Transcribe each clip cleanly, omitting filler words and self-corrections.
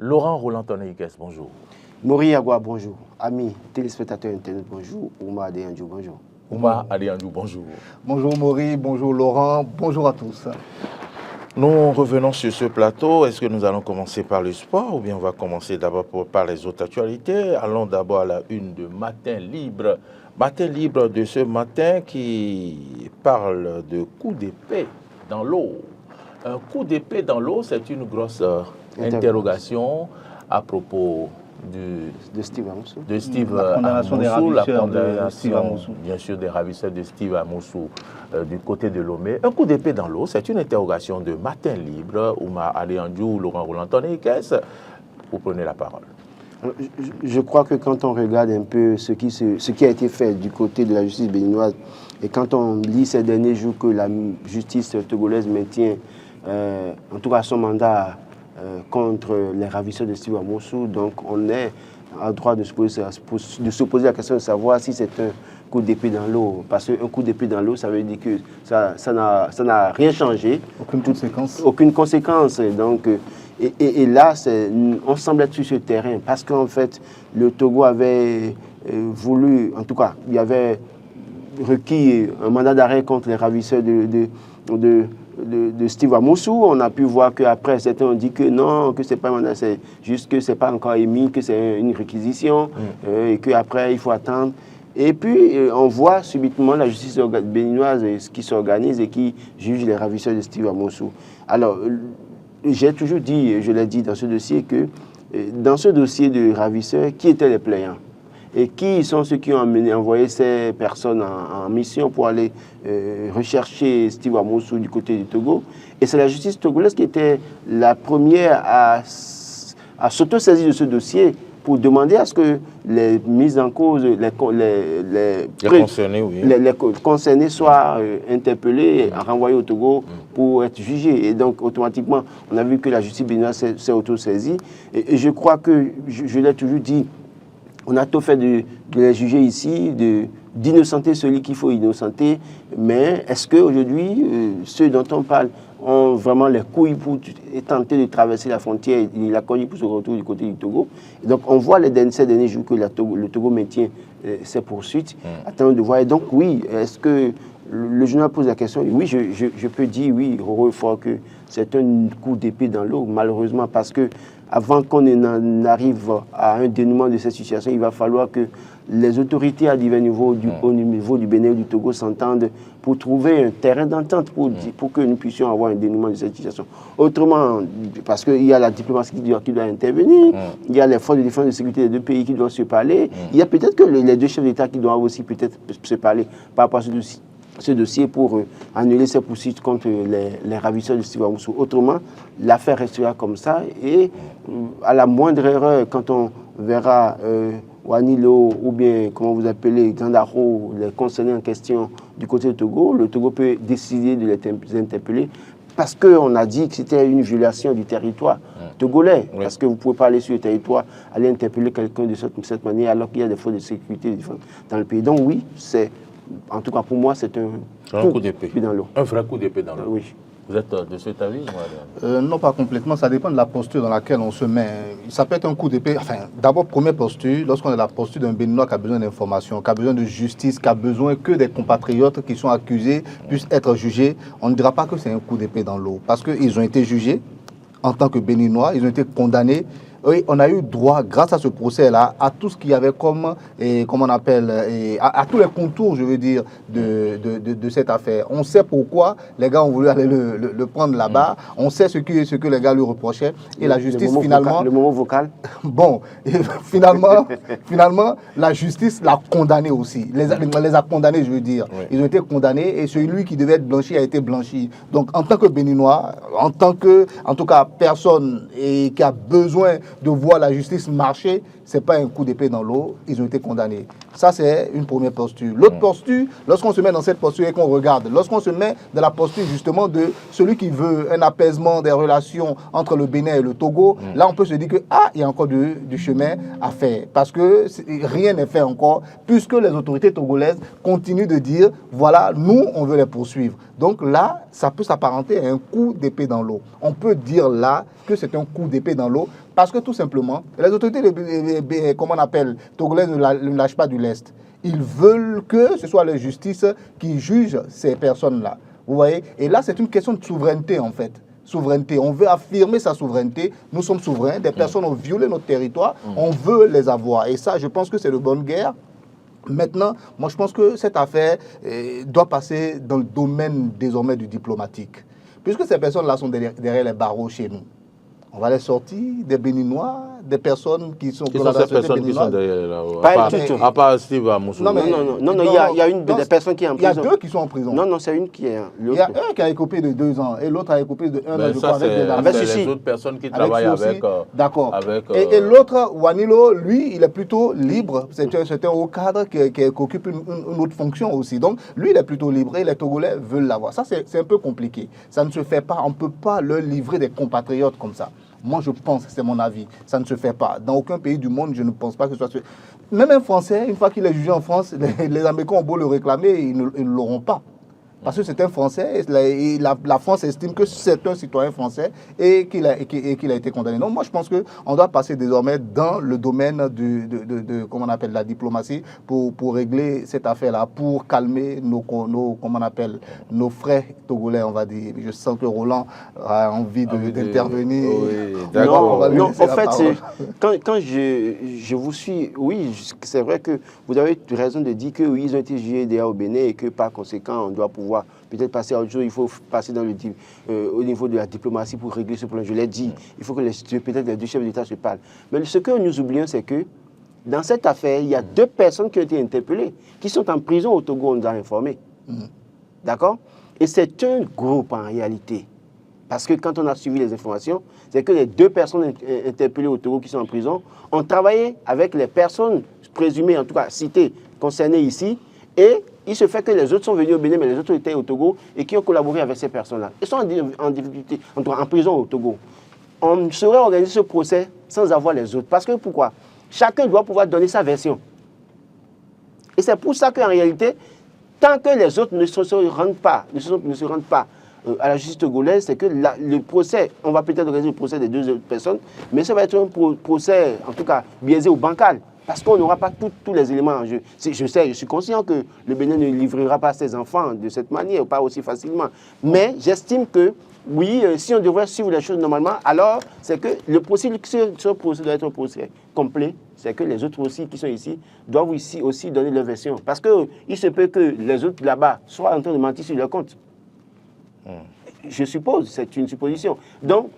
Laurent Roland-Tonneikes, bonjour. Mori Agua, bonjour. Amis téléspectateurs internet, bonjour. Ouma Adéandjou, bonjour. Ouma Adéandjou, bonjour. Bonjour Mori, bonjour Laurent, bonjour à tous. Nous revenons sur ce plateau. Est-ce que nous allons commencer par le sport ou bien on va commencer d'abord par les autres actualités? Allons d'abord à la une de Matin Libre. Matin Libre de ce matin qui parle de coup d'épée dans l'eau. Un coup d'épée dans l'eau, c'est une grosse interrogation à propos de Steve Amoussou. De Steve la condamnation Amoussou, des ravisseurs de Steve Amoussou. Bien sûr, des ravisseurs de Steve Amoussou du côté de Lomé. Un coup d'épée dans l'eau, c'est une interrogation de Matin Libre. Ouma Adéandjou, Laurent Roland-Tonneikes, vous prenez la parole. Je crois que quand on regarde un peu ce qui a été fait du côté de la justice béninoise et quand on lit ces derniers jours que la justice togolaise maintient en tout cas son mandat contre les ravisseurs de Steve Amoussou, donc on est en droit de se poser la question de savoir si c'est un coup d'épée dans l'eau. Parce qu'un coup d'épée dans l'eau, ça veut dire que ça n'a rien changé. Aucune conséquence. Aucune conséquence. Donc, et là, on semble être sur ce terrain parce qu'en fait, le Togo avait voulu, en tout cas, il y avait requis un mandat d'arrêt contre les ravisseurs de Steve Amoussou. On a pu voir qu'après, certains ont dit que non, que ce n'est pas un mandat, c'est juste que ce n'est pas encore émis, que c'est une réquisition et qu'après, il faut attendre. Et puis, on voit subitement la justice béninoise qui s'organise et qui juge les ravisseurs de Steve Amoussou. Alors, j'ai toujours dit, je l'ai dit dans ce dossier, que dans ce dossier de ravisseurs, qui étaient les plaignants? Et qui sont ceux qui ont envoyé ces personnes en mission pour aller rechercher Steve Amoussou du côté du Togo? Et c'est la justice togolaise qui était la première à s'auto-saisir de ce dossier pour demander à ce que les mises en cause, les concernés soient interpellés, renvoyés au Togo pour être jugés. Et donc, automatiquement, on a vu que la justice béninoise s'est auto-saisie. Et je crois que, je l'ai toujours dit, on a tout fait de les juger ici, d'innocenter celui qu'il faut innocenter, mais est-ce qu'aujourd'hui, ceux dont on parle ont vraiment les couilles pour tenter de traverser la frontière et la cognée pour se retrouver du côté du Togo? Et donc on voit ces derniers jours que le Togo maintient ses poursuites, attendant de voir. Et donc oui, est-ce que le journal pose la question? Oui, je peux dire oui, fort que c'est un coup d'épée dans l'eau, malheureusement, parce que avant qu'on arrive à un dénouement de cette situation, il va falloir que les autorités à divers niveaux, au niveau du Bénin et du Togo, s'entendent pour trouver un terrain d'entente pour que nous puissions avoir un dénouement de cette situation. Autrement, parce qu'il y a la diplomatie qui doit intervenir, il y a les forces de défense et de sécurité des deux pays qui doivent se parler, il y a peut-être que les deux chefs d'État qui doivent aussi peut-être se parler par rapport à ce dossier pour annuler ces poursuites contre les ravisseurs de Steve Amoussou. Autrement, l'affaire restera comme ça et à la moindre erreur, quand on verra Wanilo ou bien, comment vous appelez, Gandaro, les concernés en question du côté du Togo, le Togo peut décider de les interpeller parce qu'on a dit que c'était une violation du territoire togolais. Oui. Parce que vous ne pouvez pas aller sur le territoire, aller interpeller quelqu'un de cette manière alors qu'il y a des forces de sécurité dans le pays. Donc oui, en tout cas, pour moi, c'est un coup d'épée dans l'eau. Un vrai coup d'épée dans l'eau. Oui. Vous êtes de cet avis? Non, pas complètement. Ça dépend de la posture dans laquelle on se met. Ça peut être un coup d'épée. Enfin, d'abord, première posture, lorsqu'on est la posture d'un Béninois qui a besoin d'informations, qui a besoin de justice, qui a besoin que des compatriotes qui sont accusés puissent être jugés, on ne dira pas que c'est un coup d'épée dans l'eau. Parce qu'ils ont été jugés en tant que Béninois, ils ont été condamnés. Oui, on a eu droit, grâce à ce procès-là, à tout ce qu'il y avait comme on appelle, à tous les contours, je veux dire, de cette affaire. On sait pourquoi les gars ont voulu aller le prendre là-bas. On sait ce que les gars lui reprochaient. Et la justice, finalement... Le moment vocal. Bon, finalement, la justice l'a condamné aussi. Les a condamnés, je veux dire. Oui. Ils ont été condamnés et celui qui devait être blanchi a été blanchi. Donc, en tant que Béninois, en tout cas, personne qui a besoin de voir la justice marcher, ce n'est pas un coup d'épée dans l'eau, ils ont été condamnés. Ça, c'est une première posture. L'autre posture, lorsqu'on se met dans cette posture et qu'on regarde, lorsqu'on se met dans la posture justement de celui qui veut un apaisement des relations entre le Bénin et le Togo, là, on peut se dire que, il y a encore du chemin à faire. Parce que rien n'est fait encore, puisque les autorités togolaises continuent de dire, voilà, nous, on veut les poursuivre. Donc là, ça peut s'apparenter à un coup d'épée dans l'eau. On peut dire là que c'est un coup d'épée dans l'eau parce que tout simplement, les autorités, comment on appelle, togolaises ne lâchent pas du lest. Ils veulent que ce soit la justice qui juge ces personnes-là. Vous voyez? Et là, c'est une question de souveraineté en fait. Souveraineté. On veut affirmer sa souveraineté. Nous sommes souverains. Des personnes ont violé notre territoire. On veut les avoir. Et ça, je pense que c'est de bonne guerre. Maintenant, moi je pense que cette affaire doit passer dans le domaine désormais du diplomatique. Puisque ces personnes-là sont derrière les barreaux chez nous. On va les sortir des Béninois, des personnes qui sont... Qui sont ces personnes qui sont derrière là-haut? Pas à part Steve Amoussou. Non, il y a une des personnes qui est en prison. Il y a deux qui sont en prison. Non, c'est une qui est... Il y a un qui a écopé de 2 ans et l'autre a écopé de 1 an, je crois, avec des armes. C'est les autres personnes qui travaillent avec... D'accord. Et l'autre, Wanilo, lui, il est plutôt libre. C'est un haut cadre qui occupe une autre fonction aussi. Donc, lui, il est plutôt libre et les Togolais veulent l'avoir. Ça, c'est un peu compliqué. Ça ne se fait pas. On ne peut pas leur livrer des compatriotes comme ça. Moi, je pense, c'est mon avis, ça ne se fait pas. Dans aucun pays du monde, je ne pense pas que ce soit... Même un Français, une fois qu'il est jugé en France, les Américains ont beau le réclamer, ils ne l'auront pas. Parce que c'est un Français, et la France estime que c'est un citoyen français et qu'il a été condamné. Donc moi je pense qu'on doit passer désormais dans le domaine de comment on appelle, la diplomatie pour régler cette affaire-là, pour calmer comment on appelle, nos frères togolais, on va dire. Je sens que Roland a envie d'intervenir. Oui, d'accord. Non, en fait, quand je vous suis, oui, c'est vrai que vous avez raison de dire qu'ils oui, ont été jugés déjà au Bénin et que par conséquent, on doit pouvoir peut-être passer à autre chose. Il faut passer au niveau de la diplomatie pour régler ce problème. Je l'ai dit, il faut que peut-être les deux chefs d'État se parlent. Mais ce que nous oublions, c'est que dans cette affaire, il y a 2 personnes qui ont été interpellées, qui sont en prison au Togo, on nous a informés. D'accord? Et c'est un groupe en réalité. Parce que quand on a suivi les informations, c'est que les 2 personnes interpellées au Togo qui sont en prison ont travaillé avec les personnes présumées, en tout cas citées, concernées ici, et il se fait que les autres sont venus au Bénin, mais les autres étaient au Togo et qui ont collaboré avec ces personnes-là. Ils sont en difficulté, en tout cas en prison au Togo. On saurait organiser ce procès sans avoir les autres. Parce que pourquoi? Chacun doit pouvoir donner sa version. Et c'est pour ça qu'en réalité, tant que les autres ne se rendent pas à la justice togolaise, c'est que le procès, on va peut-être organiser le procès des 2 autres personnes, mais ça va être un procès, en tout cas, biaisé ou bancal. Parce qu'on n'aura pas tous les éléments en jeu. Je suis conscient que le Bénin ne livrera pas ses enfants de cette manière, pas aussi facilement. Mais j'estime que, oui, si on devrait suivre les choses normalement, alors c'est que ce procès doit être un procès complet. C'est que les autres aussi qui sont ici doivent aussi donner leur version. Parce qu'il se peut que les autres là-bas soient en train de mentir sur leur compte. Je suppose, c'est une supposition. Donc,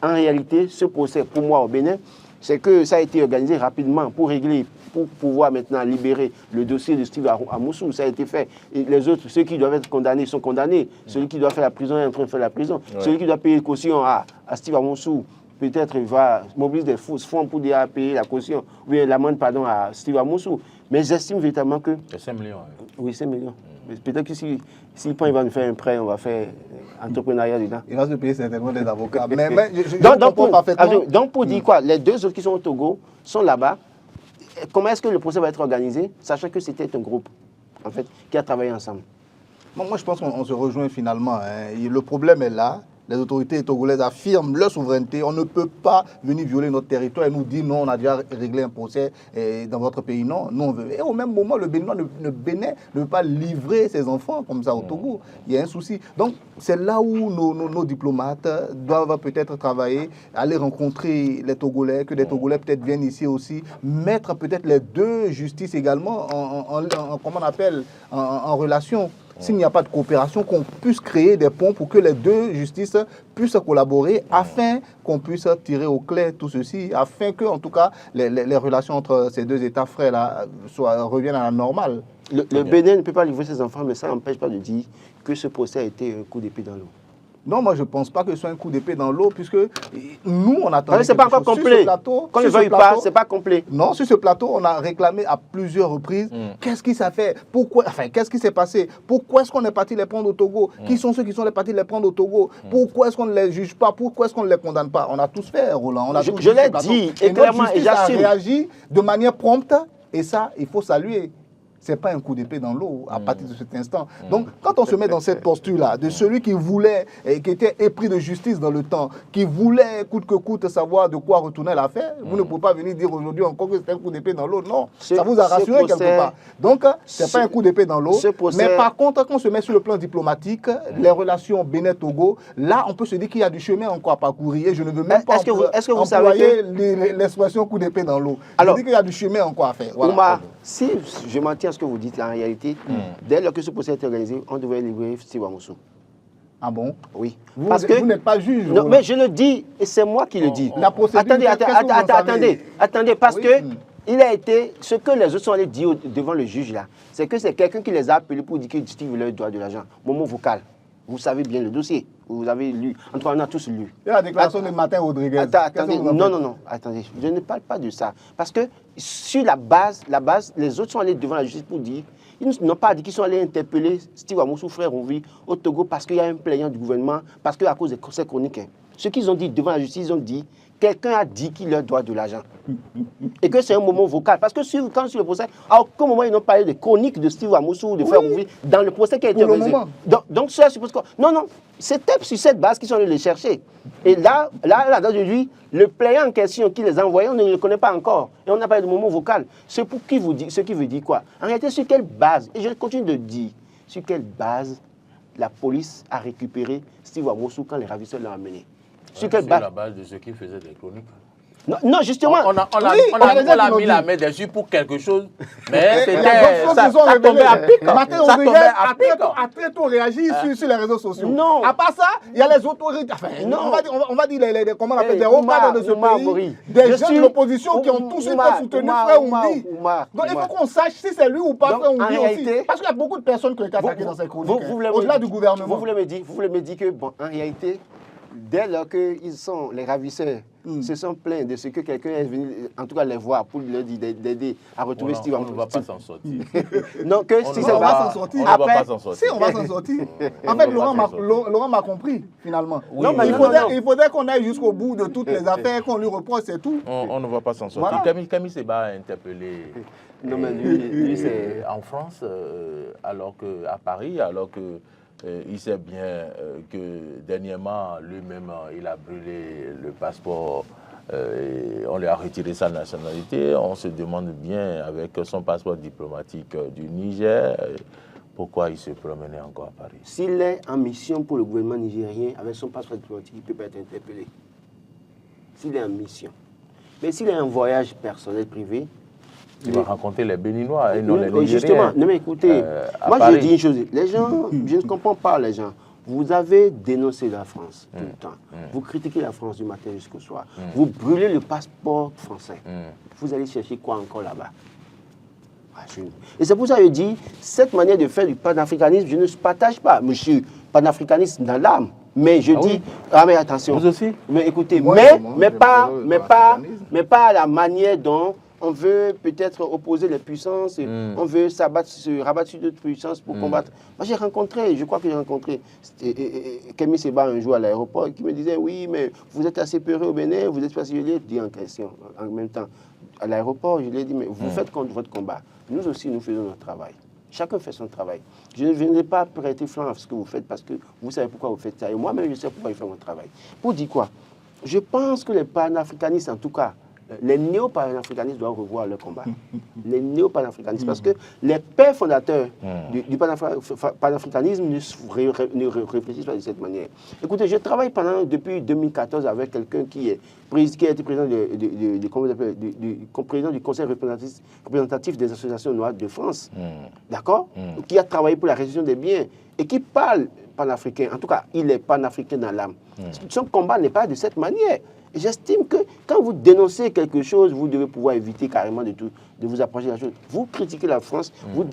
en réalité, ce procès, pour moi, au Bénin, c'est que ça a été organisé rapidement pour pouvoir maintenant libérer le dossier de Steve Amoussou. Ça a été fait. Et les autres, ceux qui doivent être condamnés sont condamnés. Celui qui doit faire la prison est en train de faire la prison. Ouais. Celui qui doit payer caution à Steve Amoussou, peut-être va mobiliser des fonds pour payer la caution, ou bien l'amende, pardon, à Steve Amoussou. Mais j'estime véritablement que... C'est 5 millions. Oui, 5 millions. Peut-être que s'il prend, il va nous faire un prêt, on va faire entrepreneuriat dedans. Il va se payer certainement des avocats. Donc, pour dire quoi, les 2 autres qui sont au Togo sont là-bas. Comment est-ce que le procès va être organisé, sachant que c'était un groupe, en fait, qui a travaillé ensemble? Moi, je pense qu'on se rejoint finalement. Le problème est là. Les autorités togolaises affirment leur souveraineté. On ne peut pas venir violer notre territoire et nous dire non, on a déjà réglé un procès dans votre pays. Non, nous on veut. Et au même moment, le Bénin ne veut pas livrer ses enfants comme ça au Togo. Il y a un souci. Donc, c'est là où nos diplomates doivent peut-être travailler, aller rencontrer les Togolais, que les Togolais peut-être viennent ici aussi, mettre peut-être les 2 justices également comment on appelle, en relation. S'il n'y a pas de coopération, qu'on puisse créer des ponts pour que les 2 justices puissent collaborer afin qu'on puisse tirer au clair tout ceci, afin que, en tout cas, les relations entre ces 2 États frères-là reviennent à la normale. Le Bénin ne peut pas livrer ses enfants, mais ça n'empêche pas de dire que ce procès a été un coup d'épée dans l'eau. Non, moi je ne pense pas que ce soit un coup d'épée dans l'eau, puisque nous, on attendait. C'est pas encore complet. Quand ne veuille pas, c'est pas complet. Non, sur ce plateau, on a réclamé à plusieurs reprises qu'est-ce qui s'est fait, pourquoi, enfin, qu'est-ce qui s'est passé, pourquoi est-ce qu'on est parti les prendre au Togo, qui sont ceux qui sont partis les prendre au Togo, pourquoi est-ce qu'on ne les juge pas, pourquoi est-ce qu'on ne les condamne pas. On a tous fait, Roland. On a je l'ai dit, et clairement, et j'assume. On a réagi de manière prompte, et ça, il faut saluer. Ce n'est pas un coup d'épée dans l'eau à partir de cet instant. Donc, quand on se met dans cette posture-là, de celui qui voulait, qui était épris de justice dans le temps, qui voulait coûte que coûte savoir de quoi retourner l'affaire, vous ne pouvez pas venir dire aujourd'hui encore que c'est un coup d'épée dans l'eau. Non, ça vous a rassuré quelque part. Donc, ce n'est pas un coup d'épée dans l'eau. Mais par contre, quand on se met sur le plan diplomatique, les relations Bénin-Togo, là, on peut se dire qu'il y a du chemin encore à parcourir. Et je ne veux même pas employer l'expression coup d'épée dans l'eau. Je dis qu'il y a du chemin encore à faire. Voilà. Oumar, si je m'en tiens à ce que vous dites, en réalité, dès lors que ce procès est organisé, on devrait libérer Steve Amoussou. Ah bon? Oui. Vous n'êtes pas juge. Non, mais je le dis, et c'est moi qui le dis. La procédure, attendez, parce que il a été, ce que les autres sont allés dire devant le juge là, c'est que c'est quelqu'un qui les a appelés pour dire que Steve leur doit de l'argent. Moment vocal. Vous savez bien le dossier. Vous avez lu. En tout cas, on a tous lu. Et la déclaration de Martin Rodriguez. Attendez, non, attendez. Je ne parle pas de ça. Parce que sur la base, les autres sont allés devant la justice pour dire, ils n'ont pas dit qu'ils sont allés interpeller Steve Amoussou, frère Ovi, au Togo, parce qu'il y a un plaignant du gouvernement, parce qu'à cause des conseils chroniques. Ce qu'ils ont dit devant la justice, ils ont dit, quelqu'un a dit qu'il leur doit de l'argent. Et que c'est un moment vocal. Parce que quand sur le procès, à aucun moment, ils n'ont parlé de chronique de Steve Amoussou ou de Frère Ovi dans le procès qui a été organisé. Donc, ça suppose quoi? Non, c'était sur cette base qu'ils sont allés les chercher. Et là d'aujourd'hui, le plaignant en question qui les a envoyés, on ne le connaît pas encore. Et on n'a pas de moment vocal. C'est pour qui vous dit, ce qui veut dire quoi? En réalité, sur quelle base, et je continue de dire, sur quelle base la police a récupéré Steve Amoussou quand les ravisseurs l'ont amené? Sur quelle base? la base de ceux qui faisaient des chroniques. Non, justement. On a mis la main dessus pour quelque chose, mais ça tombait à pic. Martin Rodriguez a très tôt réagi sur les réseaux sociaux. Non. À part ça, il y a les autorités. Enfin, on va dire comment on appelle des hauts cadres de ce pays, des gens de l'opposition qui ont tous soutenu Frère Oumbi. Donc il faut qu'on sache si c'est lui ou pas Frère Oumbi aussi. Parce qu'il y a beaucoup de personnes qui ont été attaquées dans ces chroniques, au-delà du gouvernement. Vous voulez me dire que, bon, en réalité, dès lors que les ravisseurs se sont plaints de ce que quelqu'un est venu, en tout cas les voir, pour leur dire d'aider à retrouver Steve Amoussou. On ne va pas s'en sortir. Non, que si ça va s'en sortir. On ne va pas s'en sortir. Si, on va s'en sortir. En fait, Laurent m'a compris, finalement. Oui, il faudrait qu'on aille jusqu'au bout de toutes les affaires, qu'on lui reproche, c'est tout. On ne va pas s'en sortir. Voilà. Camille Seba a interpellé non, mais lui c'est en France, alors qu'à Paris, alors que il sait bien que dernièrement, lui-même, il a brûlé le passeport, et on lui a retiré sa nationalité. On se demande bien, avec son passeport diplomatique du Niger, pourquoi il se promenait encore à Paris. S'il est en mission pour le gouvernement nigérien, avec son passeport diplomatique, il ne peut pas être interpellé. S'il est en mission. Mais s'il est en voyage personnel privé, il va rencontrer les Béninois et non les Nigériens. Justement, non mais écoutez, moi je dis une chose, les gens, je ne comprends pas les gens. Vous avez dénoncé la France tout le temps. Vous critiquez la France du matin jusqu'au soir. Vous brûlez le passeport français. Vous allez chercher quoi encore là-bas? Et c'est pour ça que je dis, cette manière de faire du panafricanisme, je ne partage pas. Je suis panafricaniste dans l'âme. Mais je dis, mais attention. Vous aussi? Mais écoutez, mais pas la manière dont on veut peut-être opposer les puissances, on veut se rabattre sur d'autres puissances pour combattre. Moi, je crois que j'ai rencontré Kémy Seba un jour à l'aéroport qui me disait, oui, mais vous êtes assez peureux au Bénin, vous êtes pas si je l'ai dit en question. En même temps, à l'aéroport, je lui ai dit, mais vous faites contre votre combat. Nous aussi, nous faisons notre travail. Chacun fait son travail. Je ne viendrai pas prêter flanc à ce que vous faites parce que vous savez pourquoi vous faites ça. Et moi-même, je sais pourquoi je fais mon travail. Pour dire quoi? Je pense que les panafricanistes, en tout cas, les néo-panafricanistes doivent revoir leur combat. Les néo-panafricanistes, parce que les pères fondateurs du panafricanisme ne réfléchissent pas de cette manière. Écoutez, je travaille depuis 2014 avec quelqu'un qui a été président du Conseil représentatif des associations noires de France, d'accord, qui a travaillé pour la restitution des biens et qui parle panafricain. En tout cas, il est panafricain dans l'âme. Son combat n'est pas de cette manière. J'estime que quand vous dénoncez quelque chose, vous devez pouvoir éviter carrément de vous approcher de la chose. Vous critiquez la France, vous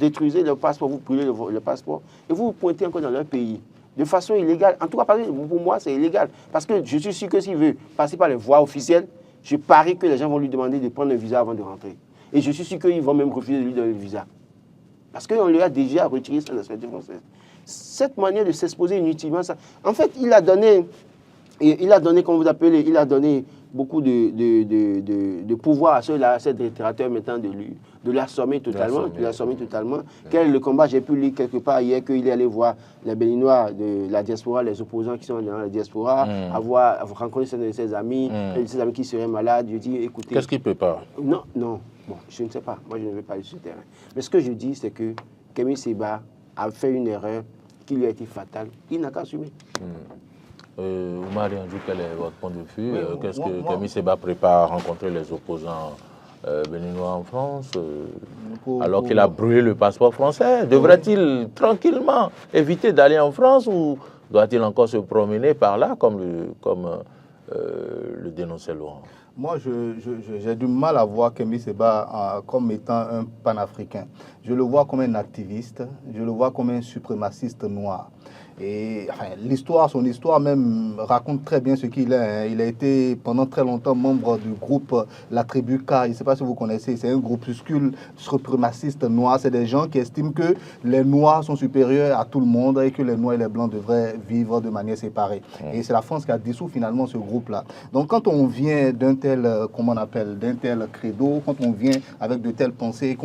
détruisez le passeport, vous brûlez le passeport, et vous vous pointez encore dans leur pays. de façon illégale. En tout cas, pour moi, c'est illégal. Parce que je suis sûr que s'il veut passer par les voies officielles, je parie que les gens vont lui demander de prendre un visa avant de rentrer. Et je suis sûr qu'ils vont même refuser de lui donner le visa. Parce qu'on lui a déjà retiré sa nationalité française. Cette manière de s'exposer inutilement, ça, en fait, il a donné, comme vous appelez, il a donné beaucoup de pouvoir à ceux-là, à ces littérateurs maintenant de l'assommer totalement. Quel est le combat? J'ai pu lire quelque part hier qu'il est allé voir les Béninois de la diaspora, les opposants qui sont dans la diaspora, avoir rencontré ses amis qui seraient malades. Je dis, écoutez... Qu'est-ce qu'il ne peut pas? Non. Bon, je ne sais pas. Moi, je ne vais pas aller sur le terrain. Mais ce que je dis, c'est que Kémy Séba a fait une erreur qui lui a été fatale. Il n'a qu'à assumer. Oumar Anjou, quel est votre point de vue? Qu'est-ce que Kémy Séba prépare à rencontrer les opposants béninois en France alors qu'il a brûlé le passeport français? Devrait-il tranquillement éviter d'aller en France ou doit-il encore se promener par là comme le dénonçait Laurent? Moi, j'ai du mal à voir Kémy Séba comme étant un panafricain. Je le vois comme un activiste, je le vois comme un suprémaciste noir. Et enfin, son histoire même raconte très bien ce qu'il est. Hein. Il a été pendant très longtemps membre du groupe La Tribu K. Je ne sais pas si vous connaissez, c'est un groupuscule suprémaciste noir. C'est des gens qui estiment que les Noirs sont supérieurs à tout le monde et que les Noirs et les Blancs devraient vivre de manière séparée. Et c'est la France qui a dissous finalement ce groupe-là. Donc quand on vient d'un tel, d'un tel credo, quand on vient avec de telles pensées,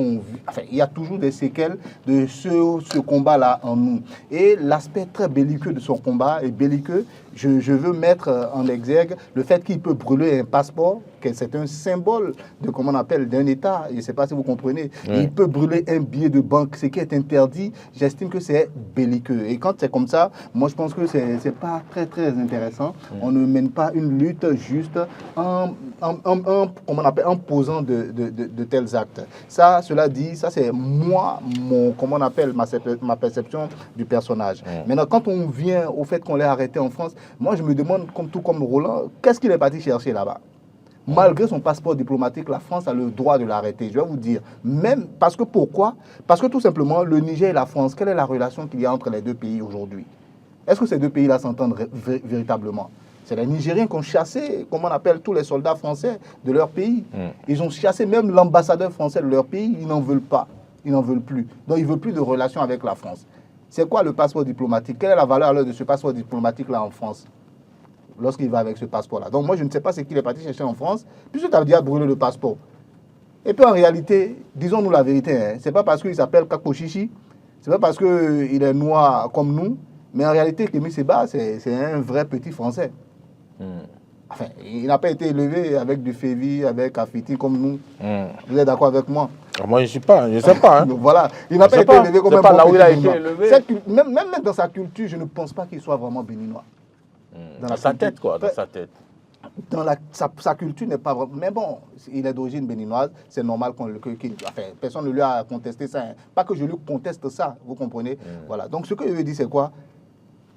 il y a toujours des séquelles de ce combat-là en nous. Et l'aspect très belliqueux de son combat est belliqueux. Je veux mettre en exergue le fait qu'il peut brûler un passeport, que c'est un symbole de d'un État. Je ne sais pas si vous comprenez. Il peut brûler un billet de banque, ce qui est interdit. J'estime que c'est belliqueux. Et quand c'est comme ça, moi je pense que c'est pas très très intéressant. On ne mène pas une lutte juste en posant de tels actes. Cela dit, ça c'est moi, ma perception du personnage. Maintenant, quand on vient au fait qu'on l'ait arrêté en France, moi je me demande, comme Roland, qu'est-ce qu'il est parti chercher là-bas? Malgré son passeport diplomatique, la France a le droit de l'arrêter. Je vais vous dire, même parce que pourquoi? Parce que tout simplement, le Niger et la France, quelle est la relation qu'il y a entre les deux pays aujourd'hui? Est-ce que ces deux pays-là s'entendent véritablement? C'est les Nigériens qui ont chassé, tous les soldats français de leur pays. Ils ont chassé même l'ambassadeur français de leur pays, ils n'en veulent pas, ils n'en veulent plus. Donc ils ne veulent plus de relation avec la France. C'est quoi le passeport diplomatique? Quelle est la valeur de ce passeport diplomatique-là en France lorsqu'il va avec ce passeport-là? Donc moi, je ne sais pas ce qu'il est parti chercher en France, puisque tu as déjà brûlé le passeport. Et puis en réalité, disons-nous la vérité, hein, c'est pas parce qu'il s'appelle Kako Chichi, c'est pas parce qu'il est noir comme nous, mais en réalité, Kémy Séba, c'est un vrai petit Français. Enfin, il n'a pas été élevé avec du Févi, avec Afiti comme nous. Vous êtes d'accord avec moi? Moi, je ne sais pas. Hein. Donc, voilà, il n'a pas été élevé comme un bon là où il a été élevé. Même dans sa culture, je ne pense pas qu'il soit vraiment béninois. Dans sa tête, quoi, dans sa tête. Sa culture n'est pas vraiment... Mais bon, il est d'origine béninoise, c'est normal personne ne lui a contesté ça. Hein. Pas que je lui conteste ça, vous comprenez? Voilà. Donc ce que je veux dire, c'est quoi?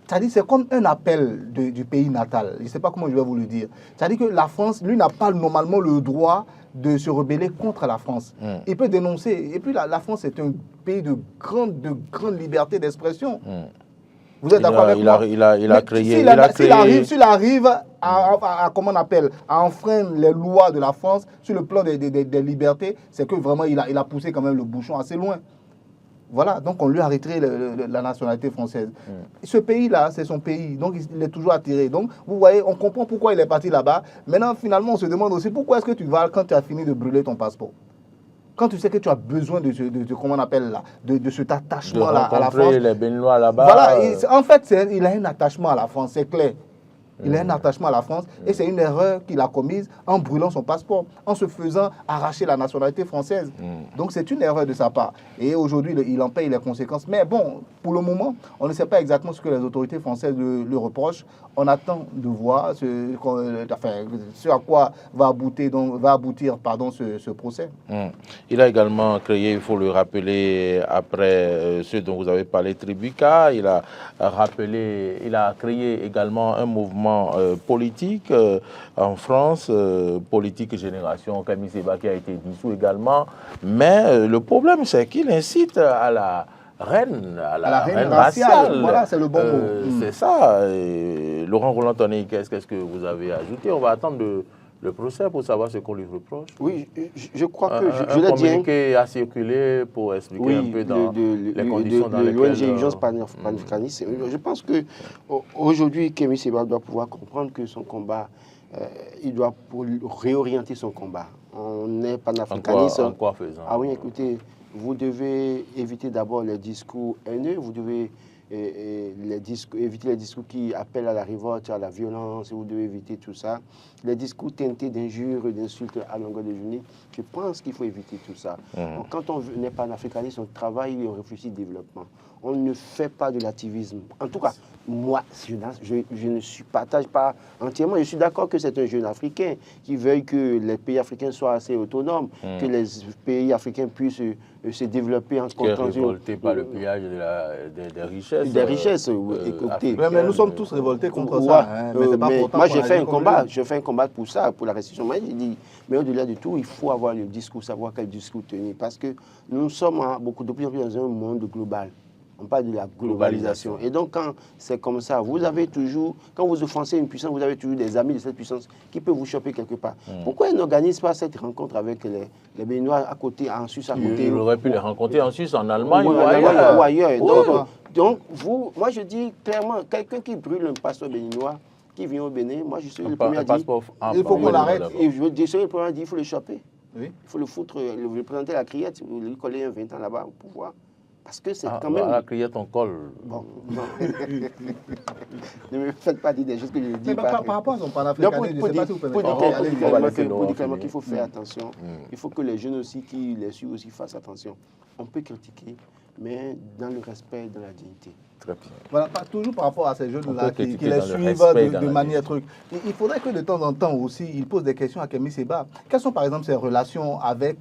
C'est-à-dire, c'est comme un appel du pays natal. Je ne sais pas comment je vais vous le dire. C'est-à-dire que la France, lui, n'a pas normalement le droit de se rebeller contre la France. Il peut dénoncer. Et puis la France est un pays de grande liberté d'expression. Vous êtes d'accord avec moi? Il a créé... S'il arrive à enfreindre les lois de la France sur le plan des libertés, c'est que vraiment il a poussé quand même le bouchon assez loin. Voilà, donc on lui a retiré la nationalité française. Ce pays-là, c'est son pays, donc il est toujours attiré. Donc, vous voyez, on comprend pourquoi il est parti là-bas. Maintenant, finalement, on se demande aussi pourquoi est-ce que tu vas quand tu as fini de brûler ton passeport? Quand tu sais que tu as besoin de cet attachement-là à la France. Les Béninois là-bas. Voilà, en fait, il a un attachement à la France, c'est clair. Il a un attachement à la France et c'est une erreur qu'il a commise en brûlant son passeport, en se faisant arracher la nationalité française. Donc c'est une erreur de sa part. Et aujourd'hui, il en paye les conséquences. Mais bon, pour le moment, on ne sait pas exactement ce que les autorités françaises le reprochent. On attend de voir ce à quoi va aboutir ce procès. Il a également créé, il faut le rappeler, après ce dont vous avez parlé, Tribuca, il a créé également un mouvement politique en France, politique génération Kémy Séba qui a été dissous également. Mais le problème, c'est qu'il incite à reine, à la la reine reine raciale. raciale. Voilà, c'est le bon mot. C'est ça. Et Laurent Roland-Tonné, qu'est-ce que vous avez ajouté? On va attendre le procès pour savoir ce qu'on lui reproche. Oui, je crois que je l'ai l'ai dit. Un communiqué a circulé pour expliquer un peu dans les conditions dans lesquelles... L'ONG Urgence Panafricaniste. Je pense qu'aujourd'hui, Kémy Séba doit pouvoir comprendre que son combat, il doit réorienter son combat. On est panafricaniste. En quoi faisant? Ah oui, écoutez, vous devez éviter d'abord les discours haineux, vous devez éviter les discours qui appellent à la révolte, à la violence, vous devez éviter tout ça. Les discours teintés d'injures et d'insultes à longueur de journée, je pense qu'il faut éviter tout ça. Donc, quand on n'est pas panafricaniste, on travaille et on réfléchit au développement. On ne fait pas de l'activisme. En tout cas, moi, je ne partage pas entièrement. Je suis d'accord que c'est un jeune Africain qui veuille que les pays africains soient assez autonomes, que les pays africains puissent se développer en comptant... révolté par le pillage des richesses. Des richesses, écoutez. Mais nous sommes tous révoltés contre ça. Hein, mais moi, j'ai fait un combat pour ça, pour la restitution. Moi, j'ai dit, mais au-delà de tout, il faut avoir le discours, savoir quel discours tenir. Parce que nous sommes de plus en plus dans un monde global. On parle de la globalisation. Et donc, quand c'est comme ça, vous avez toujours, quand vous offensez une puissance, vous avez toujours des amis de cette puissance qui peuvent vous choper quelque part. Pourquoi ils n'organisent pas cette rencontre avec les Béninois à côté, en Suisse à côté? Il aurait pu les rencontrer en Suisse, en Allemagne ou ailleurs. Donc, moi, je dis clairement, quelqu'un qui brûle un passeport béninois, qui vient au Bénin, moi, je suis le premier à dire, il faut qu'on l'arrête. Je serai le premier à dire, il faut le choper. Oui. Il faut le foutre, le présenter à la criette, lui coller un 20 ans là-bas au pouvoir. Parce que c'est quand même... même... la criette, on colle. Bon, non. Ne me faites pas dire des choses que je ne dis pas. Par rapport à son panafricanisme, je ne sais pas si vous pouvez... Pour dire clairement qu'il faut faire attention. Il faut que les jeunes aussi qui les suivent aussi fassent attention. On peut critiquer, mais dans le respect et dans la dignité. Très bien. Voilà, toujours par rapport à ces jeunes-là qui les suivent de manière truc. Il faudrait que de temps en temps aussi, ils posent des questions à Kémy Séba. Quelles sont par exemple ses relations avec,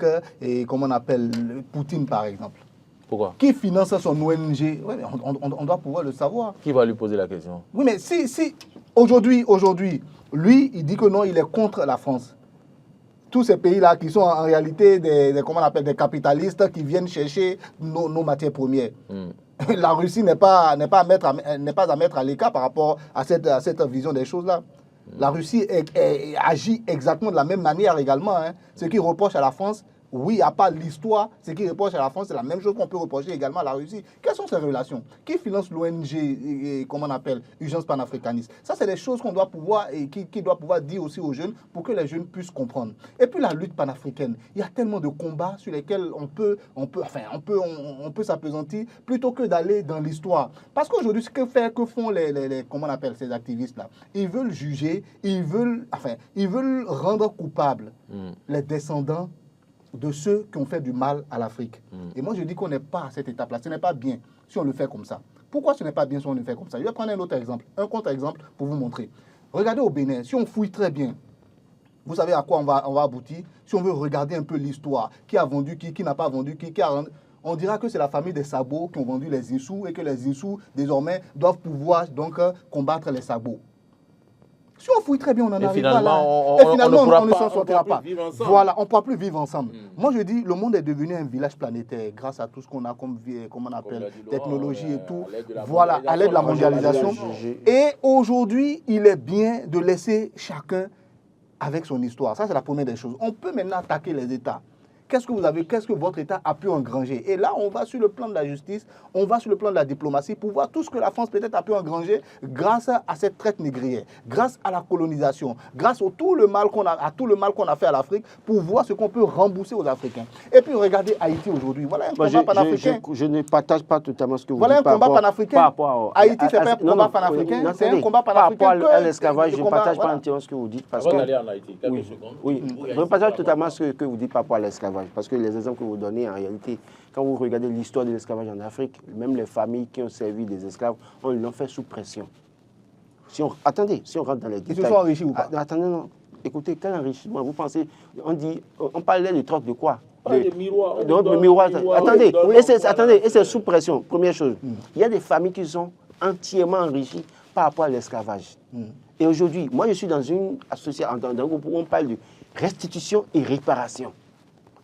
comment on appelle, Poutine par exemple? Pourquoi? Qui finance son ONG? Ouais, on doit pouvoir le savoir. Qui va lui poser la question? Oui, mais si aujourd'hui, lui, il dit que non, il est contre la France. Tous ces pays-là qui sont en réalité comment on appelle, des capitalistes qui viennent chercher nos matières premières. La Russie n'est pas à mettre à l'écart par rapport à cette vision des choses-là. La Russie agit exactement de la même manière également. Hein. Ce qui reproche à la France, oui, à part l'histoire, ce qui reproche à la France, c'est la même chose qu'on peut reprocher également à la Russie. Quelles sont ces relations? Qui finance l'ONG, comment on appelle, Urgence Panafricaniste? Ça, c'est des choses qu'on doit pouvoir, et qui doit pouvoir dire aussi aux jeunes pour que les jeunes puissent comprendre. Et puis la lutte panafricaine, il y a tellement de combats sur lesquels on peut s'appesantir plutôt que d'aller dans l'histoire. Parce qu'aujourd'hui, que font les comment on appelle ces activistes-là? Ils veulent juger, ils veulent rendre coupables les descendants de ceux qui ont fait du mal à l'Afrique. Et moi, je dis qu'on n'est pas à cette étape-là. Ce n'est pas bien si on le fait comme ça. Pourquoi ce n'est pas bien si on le fait comme ça? Je vais prendre un autre exemple, un contre-exemple pour vous montrer. Regardez au Bénin, si on fouille très bien, vous savez à quoi on va aboutir? Si on veut regarder un peu l'histoire, qui a vendu qui n'a pas vendu qui a rendu... On dira que c'est la famille des Sabo qui ont vendu les Insous et que les Insous, désormais, doivent pouvoir donc combattre les Sabo. Si on fouille très bien, on en arrivera là. Et finalement, on ne s'en sortira pas. Voilà, on ne pourra plus vivre ensemble. Moi, je dis, le monde est devenu un village planétaire grâce à tout ce qu'on a comme on appelle, technologie et tout. Voilà, à l'aide de la mondialisation. Et aujourd'hui, il est bien de laisser chacun avec son histoire. Ça, c'est la première des choses. On peut maintenant attaquer les États. Qu'est-ce que votre État a pu engranger? Et là, on va sur le plan de la justice, on va sur le plan de la diplomatie pour voir tout ce que la France peut-être a pu engranger grâce à cette traite négrière, grâce à la colonisation, grâce à tout le mal qu'on a fait à l'Afrique pour voir ce qu'on peut rembourser aux Africains. Et puis, regardez Haïti aujourd'hui. Voilà un combat panafricain. Je ne partage pas totalement ce que vous dites. Voilà un combat panafricain. Haïti, c'est pas un combat panafricain, c'est un combat panafricain. Par rapport à l'esclavage, je ne partage pas entièrement ce que vous dites. Avant d'aller en Haïti, quelques secondes. Oui, je ne partage totalement ce que vous dites par rapport à l'esclavage. Parce que les exemples que vous donnez, en réalité, quand vous regardez l'histoire de l'esclavage en Afrique, même les familles qui ont servi des esclaves, on l'ont fait sous pression. Attendez, si on rentre dans les détails... Ils se sont enrichis ou pas? Attendez, non. Écoutez, quel enrichissement? Vous pensez, on parlait de troc de quoi? De miroir. Attendez, et c'est sous pression, première chose. Il y a des familles qui sont entièrement enrichies par rapport à l'esclavage. Et aujourd'hui, moi je suis dans une association, dans un groupe où on parle de restitution et réparation.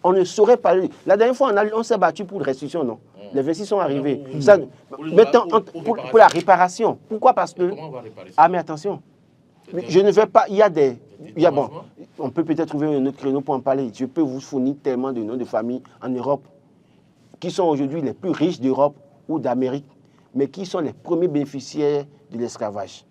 On ne saurait parler. La dernière fois, on s'est battu pour restitution, non? Les 26 sont arrivés. Ça, maintenant, pour la réparation. Pourquoi? Parce que... Comment on va réparer ça? Ah, mais attention. Mais je ne vais pas... Il y a des... bon, on peut peut-être trouver un autre créneau pour en parler. Je peux vous fournir tellement de noms de familles en Europe qui sont aujourd'hui les plus riches d'Europe ou d'Amérique, mais qui sont les premiers bénéficiaires de l'esclavage.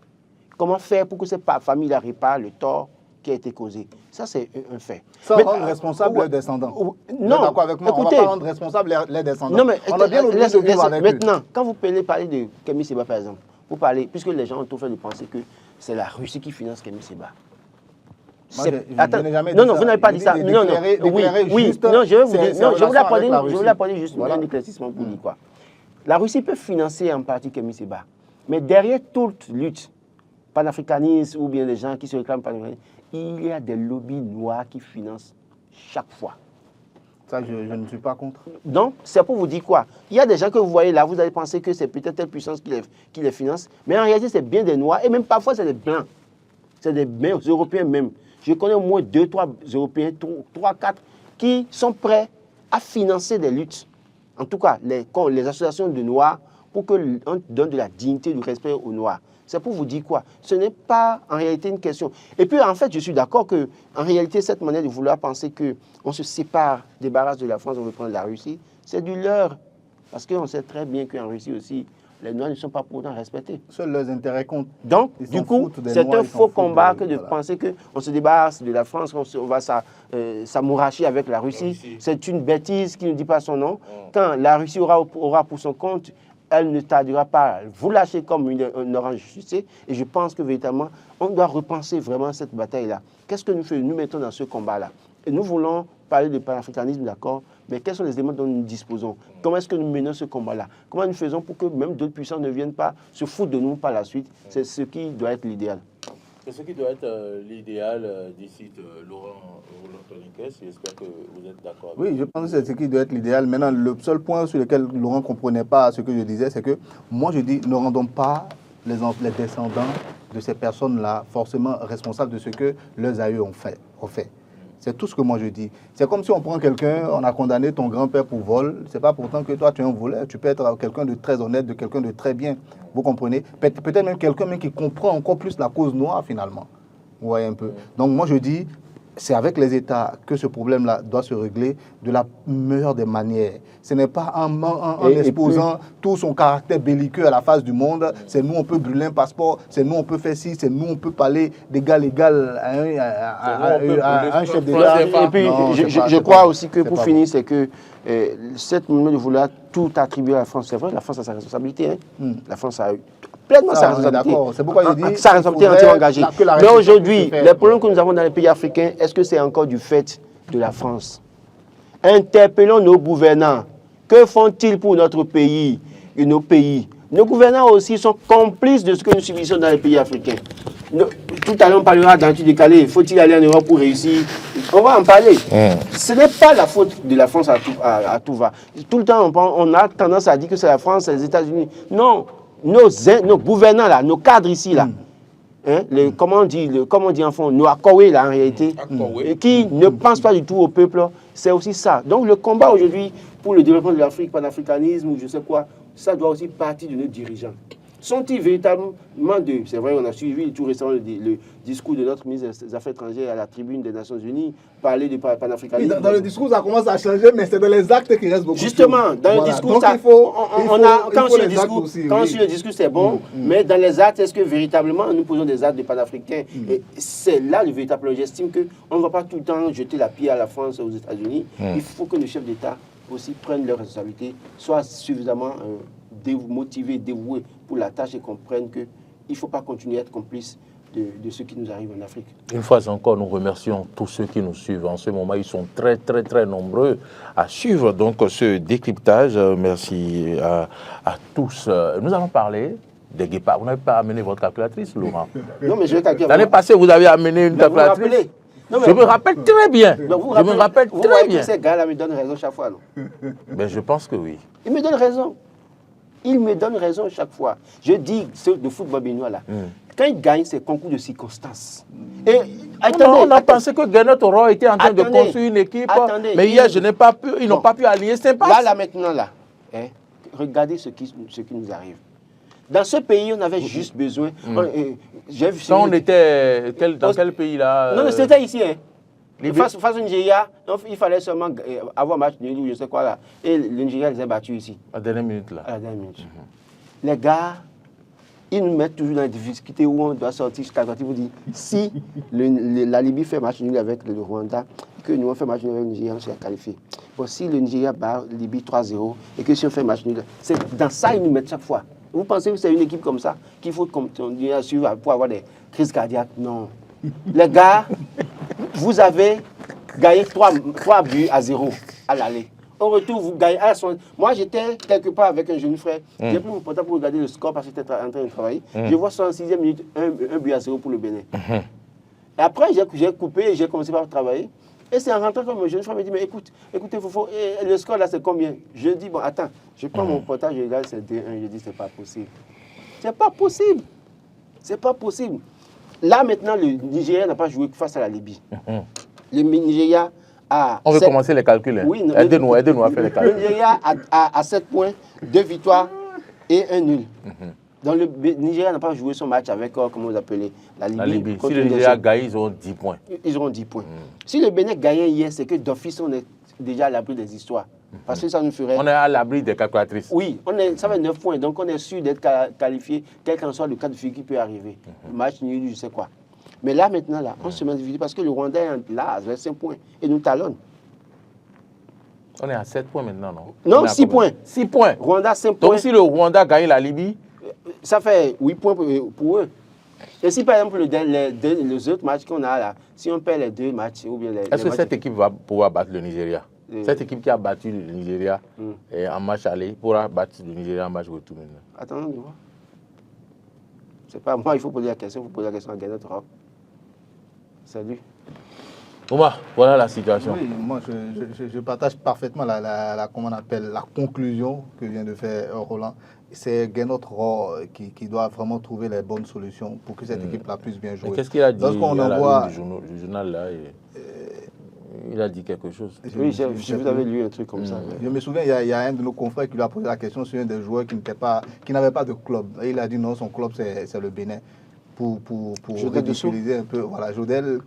Comment faire pour que ces familles-là réparent le tort qui a été causé? Ça, c'est un fait. Sans rendre responsable les descendants. Non, d'accord avec moi, écoutez, on ne va pas rendre responsable les descendants. Non, mais on a bien oublié de vivre avec maintenant, eux. quand vous parlez de Kémy Séba, par exemple, vous parlez, puisque les gens ont tout fait de penser que c'est la Russie qui finance Kémy Séba. Moi, je n'ai jamais dit Non, ça. vous n'avez pas dit ça. Non, je vais vous dire, non, je voulais apporter juste un éclaircissement pour dire quoi. La Russie peut financer en partie Kémy Séba, mais derrière toute lutte panafricaniste ou bien des gens qui se réclament panafricanistes, il y a des lobbies noirs qui financent chaque fois. Ça, je ne suis pas contre. Donc, c'est pour vous dire quoi? Il y a des gens que vous voyez là, vous allez penser que c'est peut-être telle puissance qui les finance, mais en réalité, c'est bien des noirs, et même parfois, c'est des blancs. C'est des Européens même. Je connais au moins 2, 3 Européens, 3, 4, qui sont prêts à financer des luttes. En tout cas, les associations de noirs, pour qu'on donne de la dignité, du respect aux noirs. C'est pour vous dire quoi? Ce n'est pas en réalité une question. Et puis, en fait, je suis d'accord que, en réalité, cette manière de vouloir penser qu'on se sépare, débarrasse de la France, on veut prendre la Russie, c'est du leurre. Parce qu'on sait très bien qu'en Russie aussi, les Noirs ne sont pas pourtant respectés. Seuls leurs intérêts comptent. Donc, du coup, c'est un faux combat que de penser qu'on se débarrasse de la France, qu'on va s'amouracher avec la Russie. C'est une bêtise qui ne dit pas son nom. Quand la Russie aura pour son compte, elle ne tardera pas à vous lâcher comme une orange sucée. Et je pense que véritablement, on doit repenser vraiment cette bataille-là. Qu'est-ce que nous mettons dans ce combat-là? Et nous voulons parler de panafricanisme, d'accord, mais quels sont les éléments dont nous disposons? Comment est-ce que nous menons ce combat-là? Comment nous faisons pour que même d'autres puissances ne viennent pas se foutre de nous par la suite? C'est ce qui doit être l'idéal. C'est ce qui doit être l'idéal d'ici Laurent Toniquès. J'espère que vous êtes d'accord. Oui, je pense que c'est ce qui doit être l'idéal. Maintenant, le seul point sur lequel Laurent ne comprenait pas ce que je disais, c'est que moi, je dis, ne rendons pas les descendants de ces personnes-là forcément responsables de ce que leurs aïeux ont fait. C'est tout ce que moi je dis. C'est comme si on prend quelqu'un, on a condamné ton grand-père pour vol. C'est pas pourtant que toi tu es un voleur. Tu peux être quelqu'un de très honnête, de quelqu'un de très bien. Vous comprenez? Peut-être même quelqu'un qui comprend encore plus la cause noire finalement. Vous voyez un peu. Donc moi je dis, c'est avec les États que ce problème-là doit se régler de la meilleure des manières. Ce n'est pas en exposant tout son caractère belliqueux à la face du monde. C'est nous, on peut brûler un passeport. C'est nous, on peut faire ci. C'est nous, on peut parler d'égal à un chef d'État. Et puis, je crois aussi que pour finir, c'est que cette manière de vouloir tout attribuer à la France, c'est vrai, la France a sa responsabilité. Hein. La France a eu pleinement sa responsabilité. C'est pourquoi je dis sa responsabilité entièrement engagée. Mais aujourd'hui, les problèmes que nous avons dans les pays africains, est-ce que c'est encore du fait de la France? Interpellons nos gouvernants. Que font-ils pour notre pays et nos pays? Nos gouvernants aussi sont complices de ce que nous subissons dans les pays africains. Tout à l'heure, on parlera d'anti-décalé. Faut-il aller en Europe pour réussir? On va en parler. Ce n'est pas la faute de la France à tout va. Tout le temps, on a tendance à dire que c'est la France, c'est les États-Unis. Non. Nos gouvernants, là, nos cadres ici, là, comment on dit en fond, nos accorés, là, en réalité, et qui ne pensent pas du tout au peuple, c'est aussi ça. Donc, le combat aujourd'hui pour le développement de l'Afrique, panafricanisme ou je sais quoi, ça doit aussi partir de nos dirigeants. Sont-ils véritablement c'est vrai, on a suivi tout récemment le discours de notre ministre des Affaires étrangères à la tribune des Nations Unies, parler de panafricanisme. Oui, dans le discours, ça commence à changer, mais c'est dans les actes qui restent beaucoup. Justement, dans le discours, quand on suit le discours, c'est bon, mais dans les actes, est-ce que véritablement nous posons des actes de panafricains? Et c'est là le véritable problème. J'estime qu'on ne va pas tout le temps jeter la pierre à la France et aux États-Unis. Il faut que les chefs d'État aussi prennent leurs responsabilités, soient suffisamment motivés, dévoués pour la tâche et comprennent qu'il ne faut pas continuer à être complice de ce qui nous arrive en Afrique. Une fois encore, nous remercions tous ceux qui nous suivent. En ce moment, ils sont très, très, très nombreux à suivre donc ce décryptage. Merci à tous. Nous allons parler des guépards. Vous n'avez pas amené votre calculatrice, Laurent? Non, mais je vais calculer. L'année passée, vous avez amené une calculatrice. Je me rappelle très bien. Je me rappelle très bien. Ces gars-là me donnent raison chaque fois, non? Ben, je pense que oui. Ils me donnent raison. Ils me donnent raison chaque fois. Je dis, ceux de football béninois, là, quand ils gagnent, c'est concours de circonstances. Et on a pensé que Gannett Oro était en train de construire une équipe. Mais hier, ils n'ont pas pu aligner. C'est pas là, maintenant, là, regardez ce qui nous arrive. Dans ce pays, on avait juste besoin. J'ai vu Quand on était dans quel pays là Non, c'était ici. Hein. Face au Nigeria, il fallait seulement avoir un match nul ou je sais quoi là. Et le Nigeria les a battus ici. À la dernière minute là. À la dernière minute. Les gars, ils nous mettent toujours dans des difficultés où on doit sortir jusqu'à quand ils vous disent si la Libye fait match nul avec le Rwanda, que nous on fait match nul avec le Nigeria, on s'est qualifié. Bon, si le Nigeria bat Libye 3-0 et que si on fait match nul, c'est dans ça ils nous mettent chaque fois. Vous pensez que c'est une équipe comme ça qu'il faut continuer à suivre pour avoir des crises cardiaques? Non. Les gars, vous avez gagné 3 buts à 0 à l'aller. Au retour, vous gagnez à son... Moi, j'étais quelque part avec un jeune frère. J'ai pris mon portable pour regarder le score parce que j'étais en train de travailler. Je vois 66e minute, un but à 0 pour le Bénin. Et après, j'ai coupé et j'ai commencé par travailler. Et c'est en rentrant comme mon jeune frère me dit, mais écoutez, Fofo, le score là, c'est combien? Je dis, bon, attends, je prends mon portable, je regarde, c'est 2-1. Je dis, c'est pas possible. C'est pas possible. C'est pas possible. Là, maintenant, le Nigeria n'a pas joué face à la Libye. Le Nigeria a... On veut commencer les calculs. Hein. Oui, aidez-nous à faire les calculs. Le Nigeria a 7 points, 2 victoires et 1 nul. Donc le Nigeria n'a pas joué son match avec, comment vous appelez, la Libye. Si le Nigeria gagne, ils auront 10 points. Ils auront 10 points. Si le Bénin gagnait hier, c'est que d'office, on est déjà à l'abri des histoires. Parce que ça nous ferait... On est à l'abri des calculatrices. Oui, ça fait 9 points. Donc on est sûr d'être qualifié, quel qu'en soit le cas de figure qui peut arriver. Match nul, je sais quoi. Mais là, maintenant, là, on se met en difficulté parce que le Rwanda est là, avec 5 points. Et nous talonne. On est à 7 points maintenant, non? Non, 6 points. 6 points. Rwanda, 5 points. Donc si le Rwanda gagne la Libye, ça fait 8 points pour eux. Et si par exemple les autres matchs qu'on a là, si on perd les 2 matchs ou bien les... Est-ce que cette équipe va pouvoir battre le Nigeria? Cette équipe qui a battu le Nigeria en match aller pourra battre le Nigeria en match retour maintenant? Attendons de voir. C'est pas moi, il faut poser la question, il faut poser la question à Gannett Rock. Salut. Ouma, voilà la situation. Oui, moi je partage parfaitement comment on appelle, la conclusion que vient de faire Roland. C'est Gennot Rohr qui doit vraiment trouver les bonnes solutions pour que cette équipe-là puisse bien jouer. Qu'est-ce qu'il a dit Lorsqu'on à envoie du journal là il a dit quelque chose. Oui, je vous avais lu un truc comme ça. Je me souviens, il y a un de nos confrères qui lui a posé la question sur un des joueurs qui n'avait pas de club. Et il a dit non, son club c'est le Bénin. Pour ridiculiser un peu, voilà, Jodel,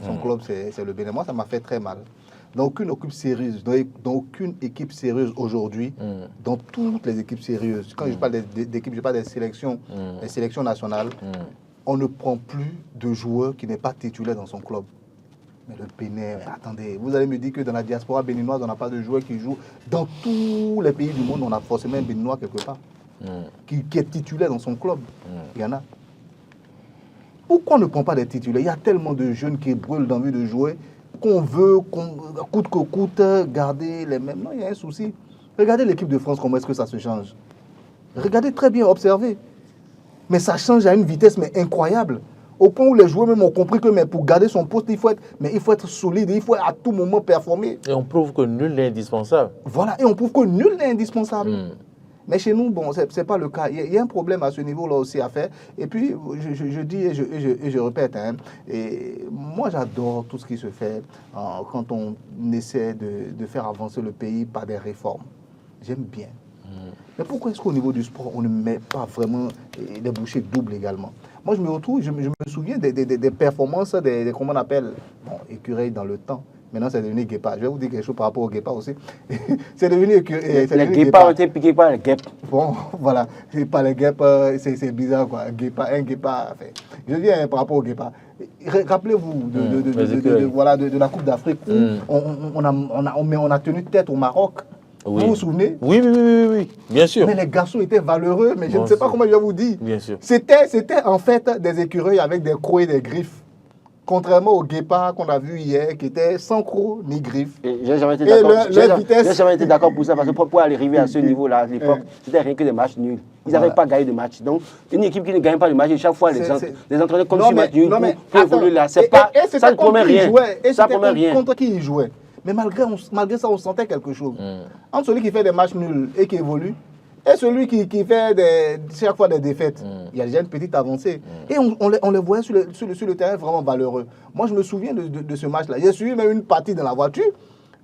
son club c'est le Bénin. Moi, ça m'a fait très mal. Dans aucune équipe sérieuse, dans aucune équipe sérieuse aujourd'hui, dans toutes les équipes sérieuses, quand je parle d'équipes, je parle des sélections nationales, on ne prend plus de joueurs qui n'est pas titulaire dans son club. Mais le Bénin, attendez, vous allez me dire que dans la diaspora béninoise, on n'a pas de joueurs qui jouent. Dans tous les pays du monde, on a forcément un Béninois quelque part qui est titulaire dans son club. Il y en a. Pourquoi on ne prend pas des titulaires? Il y a tellement de jeunes qui brûlent d'envie de jouer qu'on veut, coûte que coûte, garder les mêmes. Non, il y a un souci. Regardez l'équipe de France, comment est-ce que ça se change. Regardez très bien, observez. Mais ça change à une vitesse mais incroyable. Au point où les joueurs même ont compris que mais pour garder son poste, il faut être solide, il faut à tout moment performer. Et on prouve que nul n'est indispensable. Voilà, et on prouve que nul n'est indispensable. Mais chez nous, bon, c'est pas le cas. Il y a un problème à ce niveau-là aussi à faire. Et puis, je dis et je répète, et moi j'adore tout ce qui se fait quand on essaie de faire avancer le pays par des réformes. J'aime bien. Mais pourquoi est-ce qu'au niveau du sport, on ne met pas vraiment des bouchées doubles également? Moi, je me souviens des performances, comment on appelle, écureuils dans le temps. Maintenant, c'est devenu guépard. Je vais vous dire quelque chose par rapport au guépard aussi. C'est devenu écureuil. Les guépards ont été piqués par les guêpes. Bon, voilà. Pas les guêpes, c'est bizarre, quoi. Un guépard. Enfin, je viens par rapport au guépard. Rappelez-vous de la Coupe d'Afrique où on a tenu tête au Maroc. Oui. Vous vous souvenez? Oui, bien sûr. Mais les garçons étaient valeureux, mais je ne sais pas comment je vais vous dire. Bien sûr. C'était en fait des écureuils avec des crocs et des griffes. Contrairement au guépard qu'on a vu hier, qui était sans crocs ni griffes. J'ai jamais été d'accord pour ça, parce que pour arriver à ce niveau-là, à l'époque, c'était rien que des matchs nuls. Ils n'avaient pas gagné de match. Donc, une équipe qui ne gagne pas de match, chaque fois, les entraîneurs comme si match nul pour évoluer là. Ça ne promet rien. Ça promet rien. Contre qui ils jouaient. Mais malgré ça, on sentait quelque chose. Entre celui qui fait des matchs nuls et qui évolue, et celui qui fait chaque fois des défaites, il y a déjà une petite avancée. Et on les voyait sur le terrain vraiment valeureux. Moi, je me souviens de ce match-là. J'ai suivi même une partie dans la voiture.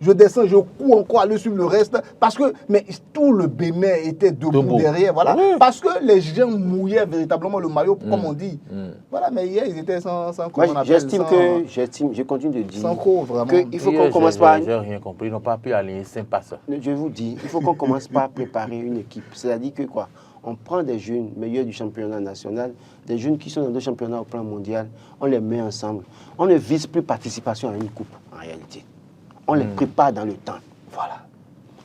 je descends, je cours encore aller sur le reste. Parce que, mais tout le Bénin était debout derrière, voilà. Oui. Parce que les gens mouillaient véritablement le maillot, comme on dit. Voilà, mais hier, ils étaient sans moi, j'estime, je continue de dire. Sans cours, vraiment. Il faut qu'on commence par. J'ai rien compris, ils n'ont pas pu aller 5 passes. Je vous dis, il faut qu'on commence par préparer une équipe. C'est-à-dire que quoi? On prend des jeunes meilleurs du championnat national, des jeunes qui sont dans le championnat au plan mondial, on les met ensemble. On ne vise plus participation à une coupe, en réalité. On les prépare dans le temps. Voilà.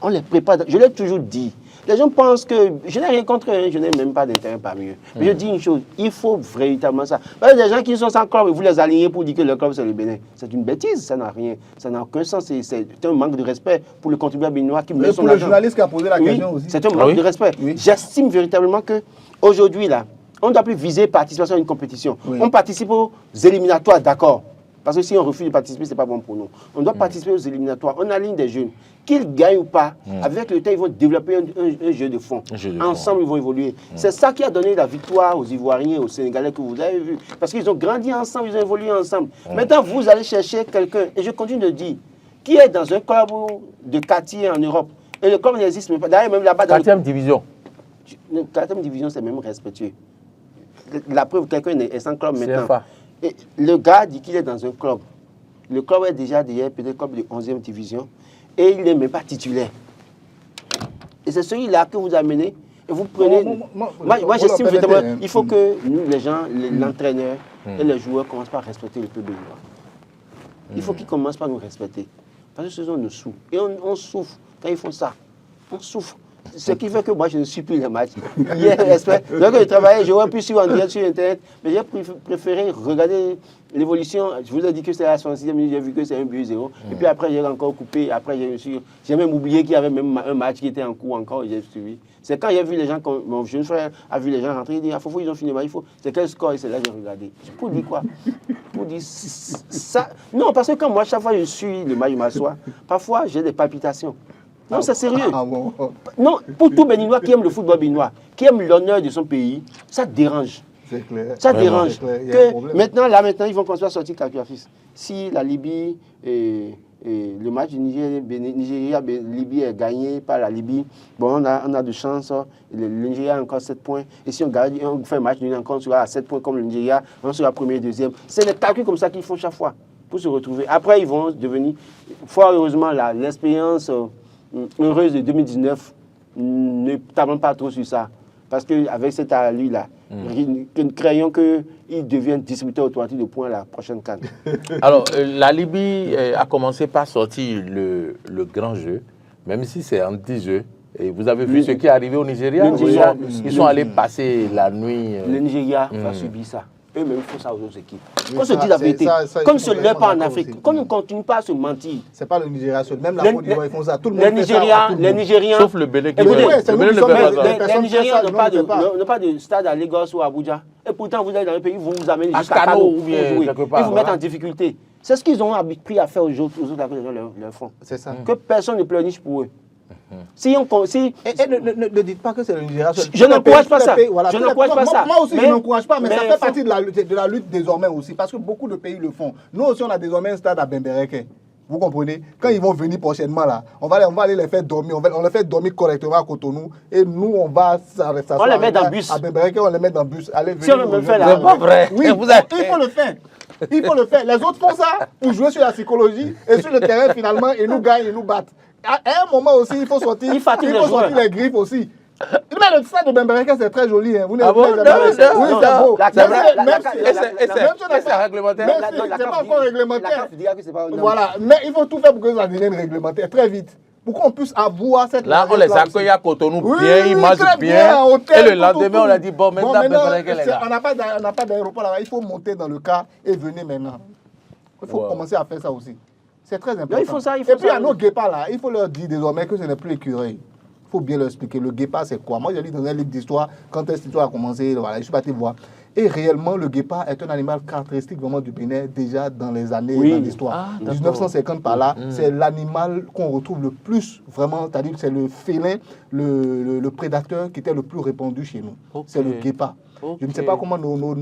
On les prépare. Je l'ai toujours dit. Les gens pensent que je n'ai rien contre eux, je n'ai même pas d'intérêt parmi eux. Mais je dis une chose, il faut véritablement ça. Parce que les gens qui sont sans club, vous les alignez pour dire que le club c'est le Bénin. C'est une bêtise, ça n'a rien, ça n'a aucun sens. C'est un manque de respect pour le contribuable béninois qui met son argent. Pour le journaliste qui a posé la question aussi. C'est un manque de respect. Oui. J'estime véritablement qu'aujourd'hui, là, on ne doit plus viser participation à une compétition. Oui. On participe aux éliminatoires, d'accord. Parce que si on refuse de participer, ce n'est pas bon pour nous. On doit participer aux éliminatoires. On aligne des jeunes. Qu'ils gagnent ou pas, avec le temps, ils vont développer un jeu de fond. Ensemble, ils vont évoluer. C'est ça qui a donné la victoire aux Ivoiriens et aux Sénégalais que vous avez vu. Parce qu'ils ont grandi ensemble, ils ont évolué ensemble. Maintenant, vous allez chercher quelqu'un, et je continue de dire, qui est dans un club de quartier en Europe. Et le club n'existe même pas. D'ailleurs, même là-bas... 4e division. La 4e division, c'est même respectueux. La preuve, quelqu'un est sans club maintenant. Et le gars dit qu'il est dans un club. Le club est déjà peut-être club de 11e division. Et il n'est même pas titulaire. Et c'est celui-là que vous amenez. Et vous prenez... Moi, j'estime vraiment il faut que nous, les gens, l'entraîneur et les joueurs commencent par respecter le peuple béninois. Il faut qu'ils commencent par nous respecter. Parce que ce sont nos sous. Et on souffre quand ils font ça. On souffre. Ce qui fait que moi, je ne suis plus les matchs. Hier, respect. Donc, je travaillais, j'aurais pu suivre en direct sur Internet, mais j'ai préféré regarder l'évolution. Je vous ai dit que c'est à la 66e minute, j'ai vu que c'est 1-0. Et puis après, j'ai encore coupé. Après, j'ai même oublié qu'il y avait même un match qui était en cours encore et j'ai suivi. C'est quand j'ai vu les gens, mon jeune frère a vu les gens rentrer, il dit, Fofo, ils ont fini, c'est quel score? Et c'est là que j'ai regardé. Pour dire quoi? Pour dire ça. Non, parce que quand moi, chaque fois je suis le match, je m'assois, parfois j'ai des palpitations. Non, c'est sérieux. Bon. Non, pour tout Béninois qui aime le football béninois, qui aime l'honneur de son pays, ça dérange. C'est clair. Ça dérange. Que maintenant, ils vont commencer à sortir calculatrice. Si la Libye et le match du Nigeria-Libye est gagné par la Libye, bon, on a de chance. Le Nigeria a encore 7 points. Et si on fait un match, on sera à 7 points comme le Nigeria, on sera premier, deuxième. C'est des calculs comme ça qu'ils font chaque fois pour se retrouver. Après, ils vont devenir, fort heureusement, l'expérience heureuse de 2019, ne tablons pas trop sur ça. Parce qu'avec cet lui-là, nous craignons qu'il devienne distributeur automatique de points la prochaine CAN. Alors, la Libye a commencé par sortir le grand jeu, même si c'est un petit jeu. Et vous avez vu ce qui est arrivé au Nigeria. Ils sont allés passer la nuit. Le Nigeria va subir ça. Eux-mêmes font ça aux autres équipes. Qu'on se dit la vérité. Comme ce n'est pas en Afrique. Qu'on ne continue pas à se mentir. C'est pas le Nigeria seul. Même la Côte d'Ivoire, ils font ça. Tout le monde les Nigériens. Sauf le Bénin. Les Nigériens n'ont pas de stade à Lagos ou à Abuja. Et pourtant, vous allez dans le pays, vous vous amenez jusqu'à Kano ou bien quelque part. Ils vous mettent en difficulté. C'est ce qu'ils ont appris à faire aux autres avec les gens leur font. C'est ça. Que personne ne pleurniche pour eux. Ne dites pas que c'est le Nigeria. Je n'encourage pas ça. Je n'encourage pas ça. Moi aussi, je n'encourage pas, mais ça fait partie de la lutte désormais aussi, parce que beaucoup de pays le font. Nous aussi, on a désormais un stade à Bembereke. Vous comprenez? Quand ils vont venir prochainement, là, on va aller les faire dormir. On les fait dormir correctement à Cotonou. Et nous, on va s'asseoir. On les met dans le bus. À Bembereke, on les met dans le bus. Allez, si on le fait là, c'est pas vrai. Oui, il faut le faire. Il faut le faire. Les autres font ça pour jouer sur la psychologie et sur le terrain finalement, et nous gagnent et nous battent. À un moment aussi, il faut sortir les griffes aussi. Mais le stade de Bembereke, c'est très joli. Hein. Vous n'avez pas oui, c'est beau. C'est réglementaire. C'est pas encore réglementaire. Voilà, mais il faut tout faire pour que ça devienne réglementaire très vite. Pour qu'on puisse avoir cette... Là, on les accueille à Cotonou bien, ils mangent bien. Et le lendemain, on a dit, bon, maintenant, on n'a pas d'aéroport là-bas. Il faut monter dans le car et venir maintenant. Il faut commencer à faire ça aussi. C'est très important. Il faut ça, et puis à nos guépards là, il faut leur dire désormais que ce n'est plus l'écureuil. Il faut bien leur expliquer. Le guépard, c'est quoi? Moi, j'ai lu dans un livre d'histoire, quand cette histoire a commencé, voilà, je suis parti voir. Et réellement, le guépard est un animal caractéristique vraiment du Bénin, déjà dans les années, dans l'histoire. 1950 par là, c'est l'animal qu'on retrouve le plus, vraiment, c'est-à-dire que c'est le félin, le prédateur qui était le plus répandu chez nous. C'est le guépard. Okay. Je ne sais pas comment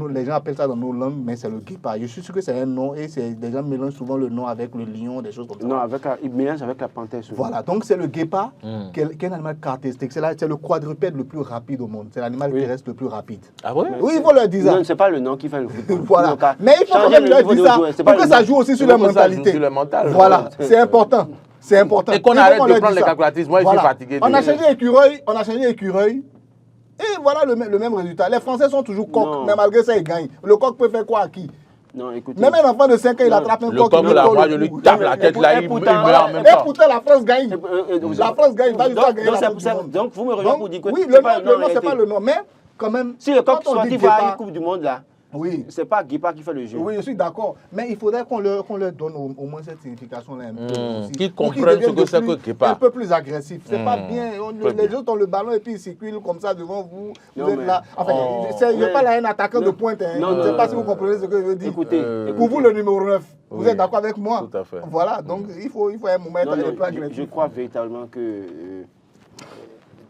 les gens appellent ça dans nos langues, mais c'est le guépard. Je suis sûr que c'est un nom et les gens mélangent souvent le nom avec le lion, des choses comme ça. Non, ils mélangent avec la panthère souvent. Voilà, donc c'est le guépard qui est un animal caractéristique. C'est le quadrupède le plus rapide au monde. C'est l'animal terrestre le plus rapide. Ah ouais? Oui, il faut leur dire ça. Non, c'est pas le nom qui fait le football. Voilà. Mais il faut quand même leur dire ça pour que ça joue aussi sur la mentalité. Sur le mental. Voilà, c'est important. C'est important. Et qu'on arrête de prendre les calculatrices. Moi, je suis fatigué. On a changé écureuil. Et voilà le même résultat. Les Français sont toujours coqs, mais malgré ça, ils gagnent. Le coq peut faire quoi à qui? Non, écoutez. Même un enfant de 5 ans, il attrape un coq. Le coq, là, moi, je lui tape la tête, là, il meurt en même temps. Et temps. pourtant, la France gagne. La France gagne, va jusqu'à gagner la Coupe du Monde. Donc, vous me rejoignez pour dire que oui, le nom, c'est pas le nom. Mais quand même, si le coq sorti va à une Coupe du Monde, là, oui. C'est pas Guépard qui fait le jeu. Oui, je suis d'accord. Mais il faudrait qu'on leur donne au moins cette signification-là un peu. Qu'ils comprennent ce que c'est que Guépard. Un peu plus agressif. C'est pas bien. Les autres ont le ballon et puis ils circulent comme ça devant vous. Vous êtes là. Enfin, je n'ai pas là un attaquant de pointe. Je ne sais pas si vous comprenez ce que je veux dire. Écoutez, pour vous, le numéro 9, vous êtes d'accord avec moi? Tout à fait. Voilà, donc il faut un moment être un peu agressif. Je crois véritablement que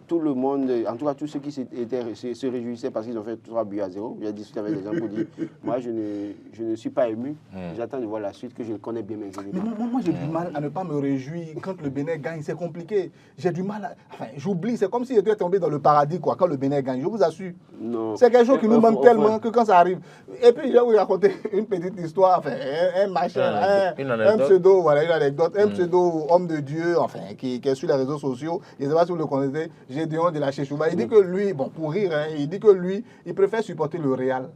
tout le monde, en tout cas tous ceux qui se réjouissaient parce qu'ils ont fait 3 buts à 0. J'ai discuté avec des gens pour dire, moi je ne suis pas ému, j'attends de voir la suite, que je le connais bien mes éléments. Mais moi j'ai du mal à ne pas me réjouir quand le Bénin gagne, c'est compliqué. J'ai du mal enfin j'oublie, c'est comme si j'étais tombé dans le paradis quoi, quand le Bénin gagne, je vous assure. C'est quelque chose qui nous manque tellement que quand ça arrive. Et puis je vais vous raconter une petite histoire, enfin un machin, un pseudo, voilà une anecdote, un pseudo homme de Dieu, enfin qui est sur les réseaux sociaux, je ne sais pas si vous le connaissez, Gédéon de la Chechouba, il dit que lui, bon pour rire, il dit que lui, il préfère supporter le Real.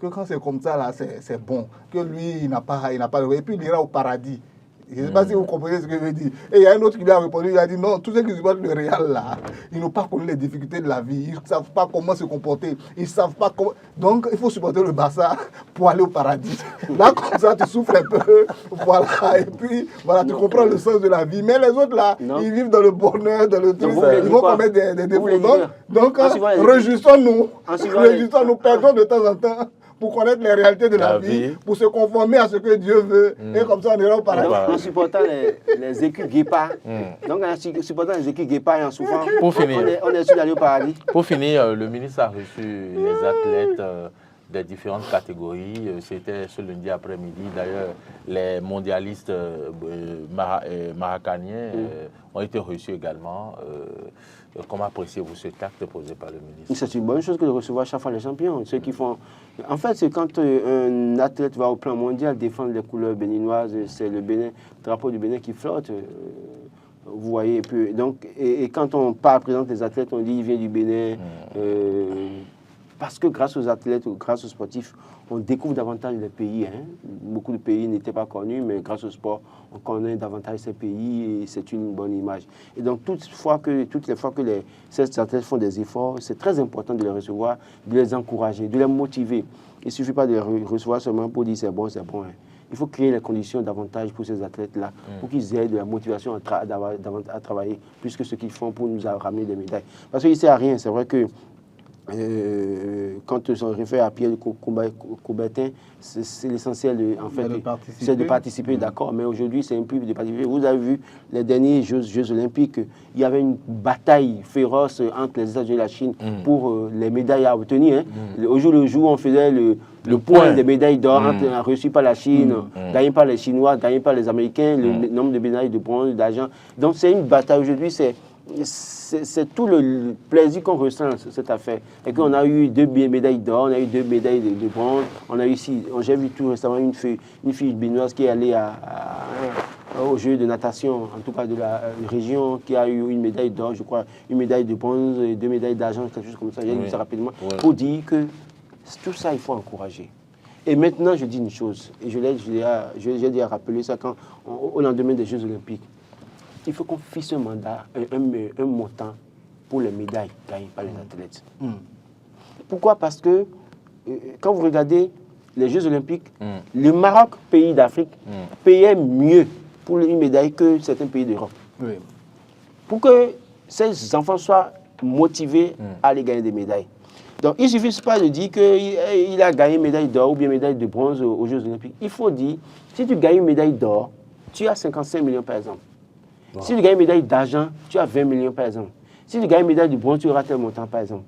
Que quand c'est comme ça là, c'est bon. Que lui, il n'a pas le... Et puis il ira au paradis. Je ne sais pas si vous comprenez ce que je veux dire. Et il y a un autre qui lui a répondu, il a dit non, tous ceux qui supportent le Real là, ils n'ont pas connu les difficultés de la vie, ils ne savent pas comment se comporter, ils ne savent pas comment... Donc il faut supporter le Barça pour aller au paradis. Là comme ça, tu souffres un peu, voilà, et puis voilà, tu comprends le sens de la vie. Mais les autres là, ils vivent dans le bonheur, dans le truc, ils vont commettre des défauts. Donc réjouissons-nous, perdons de temps en temps pour connaître les réalités de la vie, pour se conformer à ce que Dieu veut, et comme ça on ira au paradis. En supportant les écus guépards, donc en supportant les écus guépards et en souffrant, pour finir, on est sûr d'aller au paradis. Pour finir, le ministre a reçu les athlètes des différentes catégories. C'était ce lundi après-midi. D'ailleurs, les mondialistes maracaniens ont été reçus également. Comment appréciez-vous cet acte posé par le ministre? C'est une bonne chose que de recevoir chaque fois les champions. Ceux qui font... En fait, c'est quand un athlète va au plan mondial défendre les couleurs béninoises, c'est le drapeau du Bénin qui flotte. Vous voyez, et, puis, donc, et quand on présente les athlètes, on dit il vient du Bénin. Parce que grâce aux athlètes, grâce aux sportifs, on découvre davantage les pays. Beaucoup de pays n'étaient pas connus, mais grâce au sport, on connaît davantage ces pays et c'est une bonne image. Et donc, toutes les fois que ces athlètes font des efforts, c'est très important de les recevoir, de les encourager, de les motiver. Il ne suffit pas de les recevoir seulement pour dire c'est bon, c'est bon. Il faut créer les conditions davantage pour ces athlètes-là, pour qu'ils aient de la motivation à travailler, plus que ce qu'ils font pour nous ramener des médailles. Parce qu'il ne sert à rien, c'est vrai que quand on se réfère à Pierre Coubertin, c'est l'essentiel, en fait, c'est de participer, d'accord. Mais aujourd'hui, c'est un peu de participer. Vous avez vu les derniers Jeux olympiques, il y avait une bataille féroce entre les États-Unis et la Chine pour les médailles à obtenir. Au jour le jour, on faisait le point des médailles d'or reçues par la Chine, gagnées par les Chinois, gagnées par les Américains, le nombre de médailles de bronze, d'argent. Donc c'est une bataille aujourd'hui, c'est tout le plaisir qu'on ressent cette affaire. Et qu'on a eu 2 médailles d'or, on a eu 2 médailles de bronze, on a eu ici, j'ai vu tout récemment une fille béninoise qui est allée au jeu de natation, en tout cas de la région, qui a eu une médaille d'or, je crois, une médaille de bronze et 2 médailles d'argent, quelque chose comme ça, j'ai vu ça rapidement, pour dire que tout ça, il faut encourager. Et maintenant, je dis une chose, et j'ai déjà rappelé ça au lendemain des Jeux olympiques. Il faut qu'on fixe un mandat, un montant pour les médailles gagnées par les athlètes. Pourquoi? Parce que quand vous regardez les Jeux olympiques, le Maroc, pays d'Afrique, payait mieux pour une médaille que certains pays d'Europe. Pour que ces enfants soient motivés à aller gagner des médailles. Donc il ne suffit pas de dire qu'il a gagné une médaille d'or ou bien une médaille de bronze aux Jeux olympiques. Il faut dire, si tu gagnes une médaille d'or, tu as 55 millions par exemple. Si tu gagnes une médaille d'argent, tu as 20 millions par exemple. Si tu gagnes une médaille de bronze, tu auras tel montant par exemple.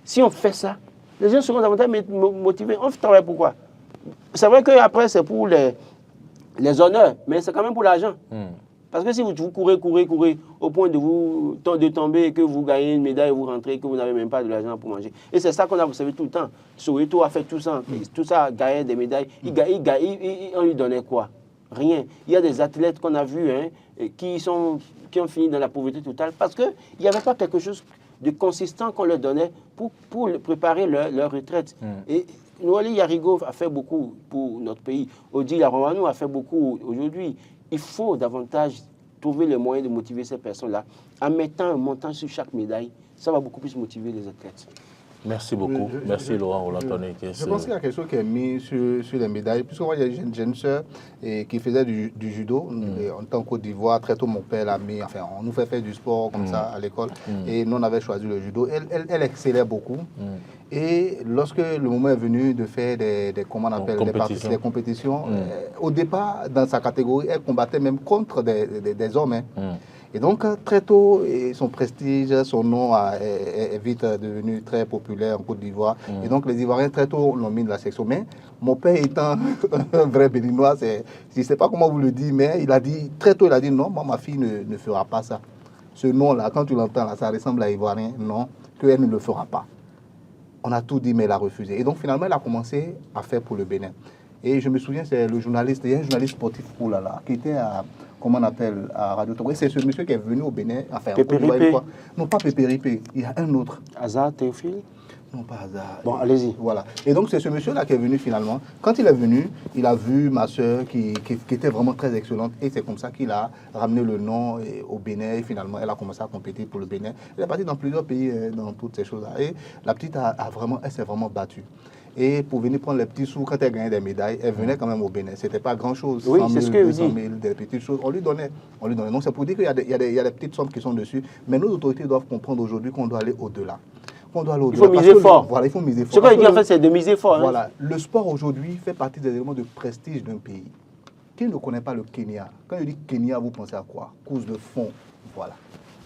Si on fait ça, Les gens seront davantage motivés. On travaille pourquoi? C'est vrai qu'après, c'est pour les honneurs, mais c'est quand même pour l'argent. Parce que si vous courez au point de tomber et que vous gagnez une médaille et vous rentrez, que vous n'avez même pas de l'argent pour manger. Et c'est ça qu'on a observé tout le temps. Soweto a fait tout ça, gagné des médailles. On lui donnait quoi? Rien. Il y a des athlètes qu'on a vus qui ont fini dans la pauvreté totale parce qu'il n'y avait pas quelque chose de consistant qu'on leur donnait pour préparer leur retraite. Et Noali Yarigo a fait beaucoup pour notre pays. Odi Laromanou a fait beaucoup aujourd'hui. Il faut davantage trouver les moyens de motiver ces personnes-là en mettant un montant sur chaque médaille. Ça va beaucoup plus motiver les athlètes. Merci beaucoup. Merci Laurent Roland-Tonné. Je pense qu'il y a quelque chose qui est mis sur les médailles. Puisque moi, il y a une jeune sœur qui faisait du judo. En tant qu'en Côte d'Ivoire, très tôt, mon père l'a mis. Enfin, on nous fait faire du sport comme ça à l'école. Et nous, on avait choisi le judo. Elle excellait beaucoup. Et lorsque le moment est venu de faire des compétitions, au départ, dans sa catégorie, elle combattait même contre des hommes. Et donc, très tôt, son prestige, son nom est vite devenu très populaire en Côte d'Ivoire. Et donc, les Ivoiriens, très tôt, l'ont mis de la section. Mais mon père étant un vrai béninois, je ne sais pas comment vous le dites, mais il a dit, très tôt, il a dit non, moi, ma fille ne fera pas ça. Ce nom-là, quand tu l'entends, là, ça ressemble à Ivoirien, non, qu'elle ne le fera pas. On a tout dit, mais elle a refusé. Et donc, finalement, elle a commencé à faire pour le Bénin. Et je me souviens, c'est le journaliste, il y a un journaliste sportif, qui était à, comment on appelle, à Radio Togo. C'est ce monsieur qui est venu au Bénin, enfin, Pépé-Ripé. Non, pas Pépé-Ripé, il y a un autre. Hazard Théophile? Non, pas Hazard. Bon, allez-y. Voilà. Et donc, c'est ce monsieur-là qui est venu finalement. Quand il est venu, il a vu ma soeur qui était vraiment très excellente. Et c'est comme ça qu'il a ramené le nom au Bénin. Et finalement, elle a commencé à compétir pour le Bénin. Elle est partie dans plusieurs pays, dans toutes ces choses-là. Et la petite, elle s'est vraiment battue. Et pour venir prendre les petits sous, quand elle gagnait des médailles, elle venait quand même au Bénin. C'était pas grand-chose. Oui, c'est ce que 200 000, des petites choses. On lui donnait. Donc, c'est pour dire qu'il y a des petites sommes qui sont dessus. Mais nos autorités doivent comprendre aujourd'hui qu'on doit aller au-delà. Il faut miser fort. Voilà, il faut miser fort. Ce qu'on dit en fait, c'est de miser fort. Voilà, le sport aujourd'hui fait partie des éléments de prestige d'un pays. Qui ne connaît pas le Kenya? Quand je dis Kenya, vous pensez à quoi? Course de fond, voilà.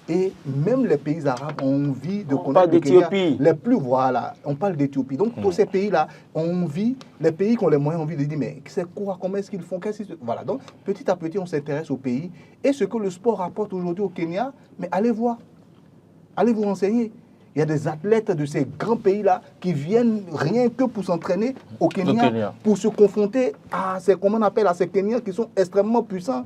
Et même les pays arabes ont envie de connaître le Kenya. Les plus, voilà, on parle d'Éthiopie. Donc, tous ces pays-là ont envie, les pays qui ont les moyens ont envie de dire, mais c'est quoi, comment est-ce qu'ils font, voilà. Donc, petit à petit, on s'intéresse au pays. Et ce que le sport apporte aujourd'hui au Kenya, mais allez voir, allez vous renseigner. Il y a des athlètes de ces grands pays-là qui viennent rien que pour s'entraîner au Kenya, pour se confronter à ces, comment on appelle, à ces Kenyans qui sont extrêmement puissants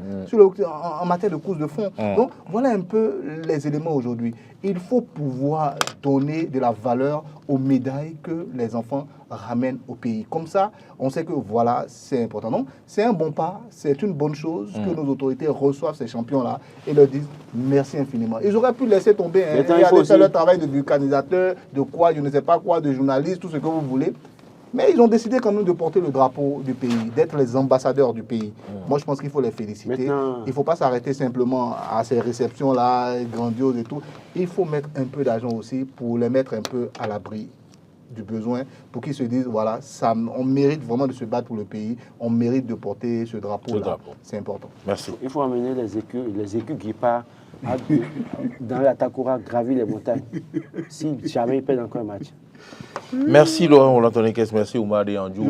en matière de course de fond. Donc, voilà un peu les éléments aujourd'hui. Il faut pouvoir donner de la valeur aux médailles que les enfants ramènent au pays. Comme ça, on sait que voilà, c'est important. Donc, c'est un bon pas, c'est une bonne chose que nos autorités reçoivent ces champions-là et leur disent merci infiniment. Ils auraient pu laisser tomber, il y a fait leur travail de vulcanisateur, de quoi, je ne sais pas quoi, de journaliste, tout ce que vous voulez. Mais ils ont décidé quand même de porter le drapeau du pays, d'être les ambassadeurs du pays. Moi, je pense qu'il faut les féliciter. Il ne faut pas s'arrêter simplement à ces réceptions-là, grandioses et tout. Il faut mettre un peu d'argent aussi pour les mettre un peu à l'abri du besoin, pour qu'ils se disent, voilà, ça, on mérite vraiment de se battre pour le pays, on mérite de porter ce drapeau-là. C'est important. Merci. Il faut amener les écus qui partent dans la Takura, gravir les montagnes. Si jamais ils perdent encore un match. Merci Laurent Roland-Tonné, merci Oumar Diandjou.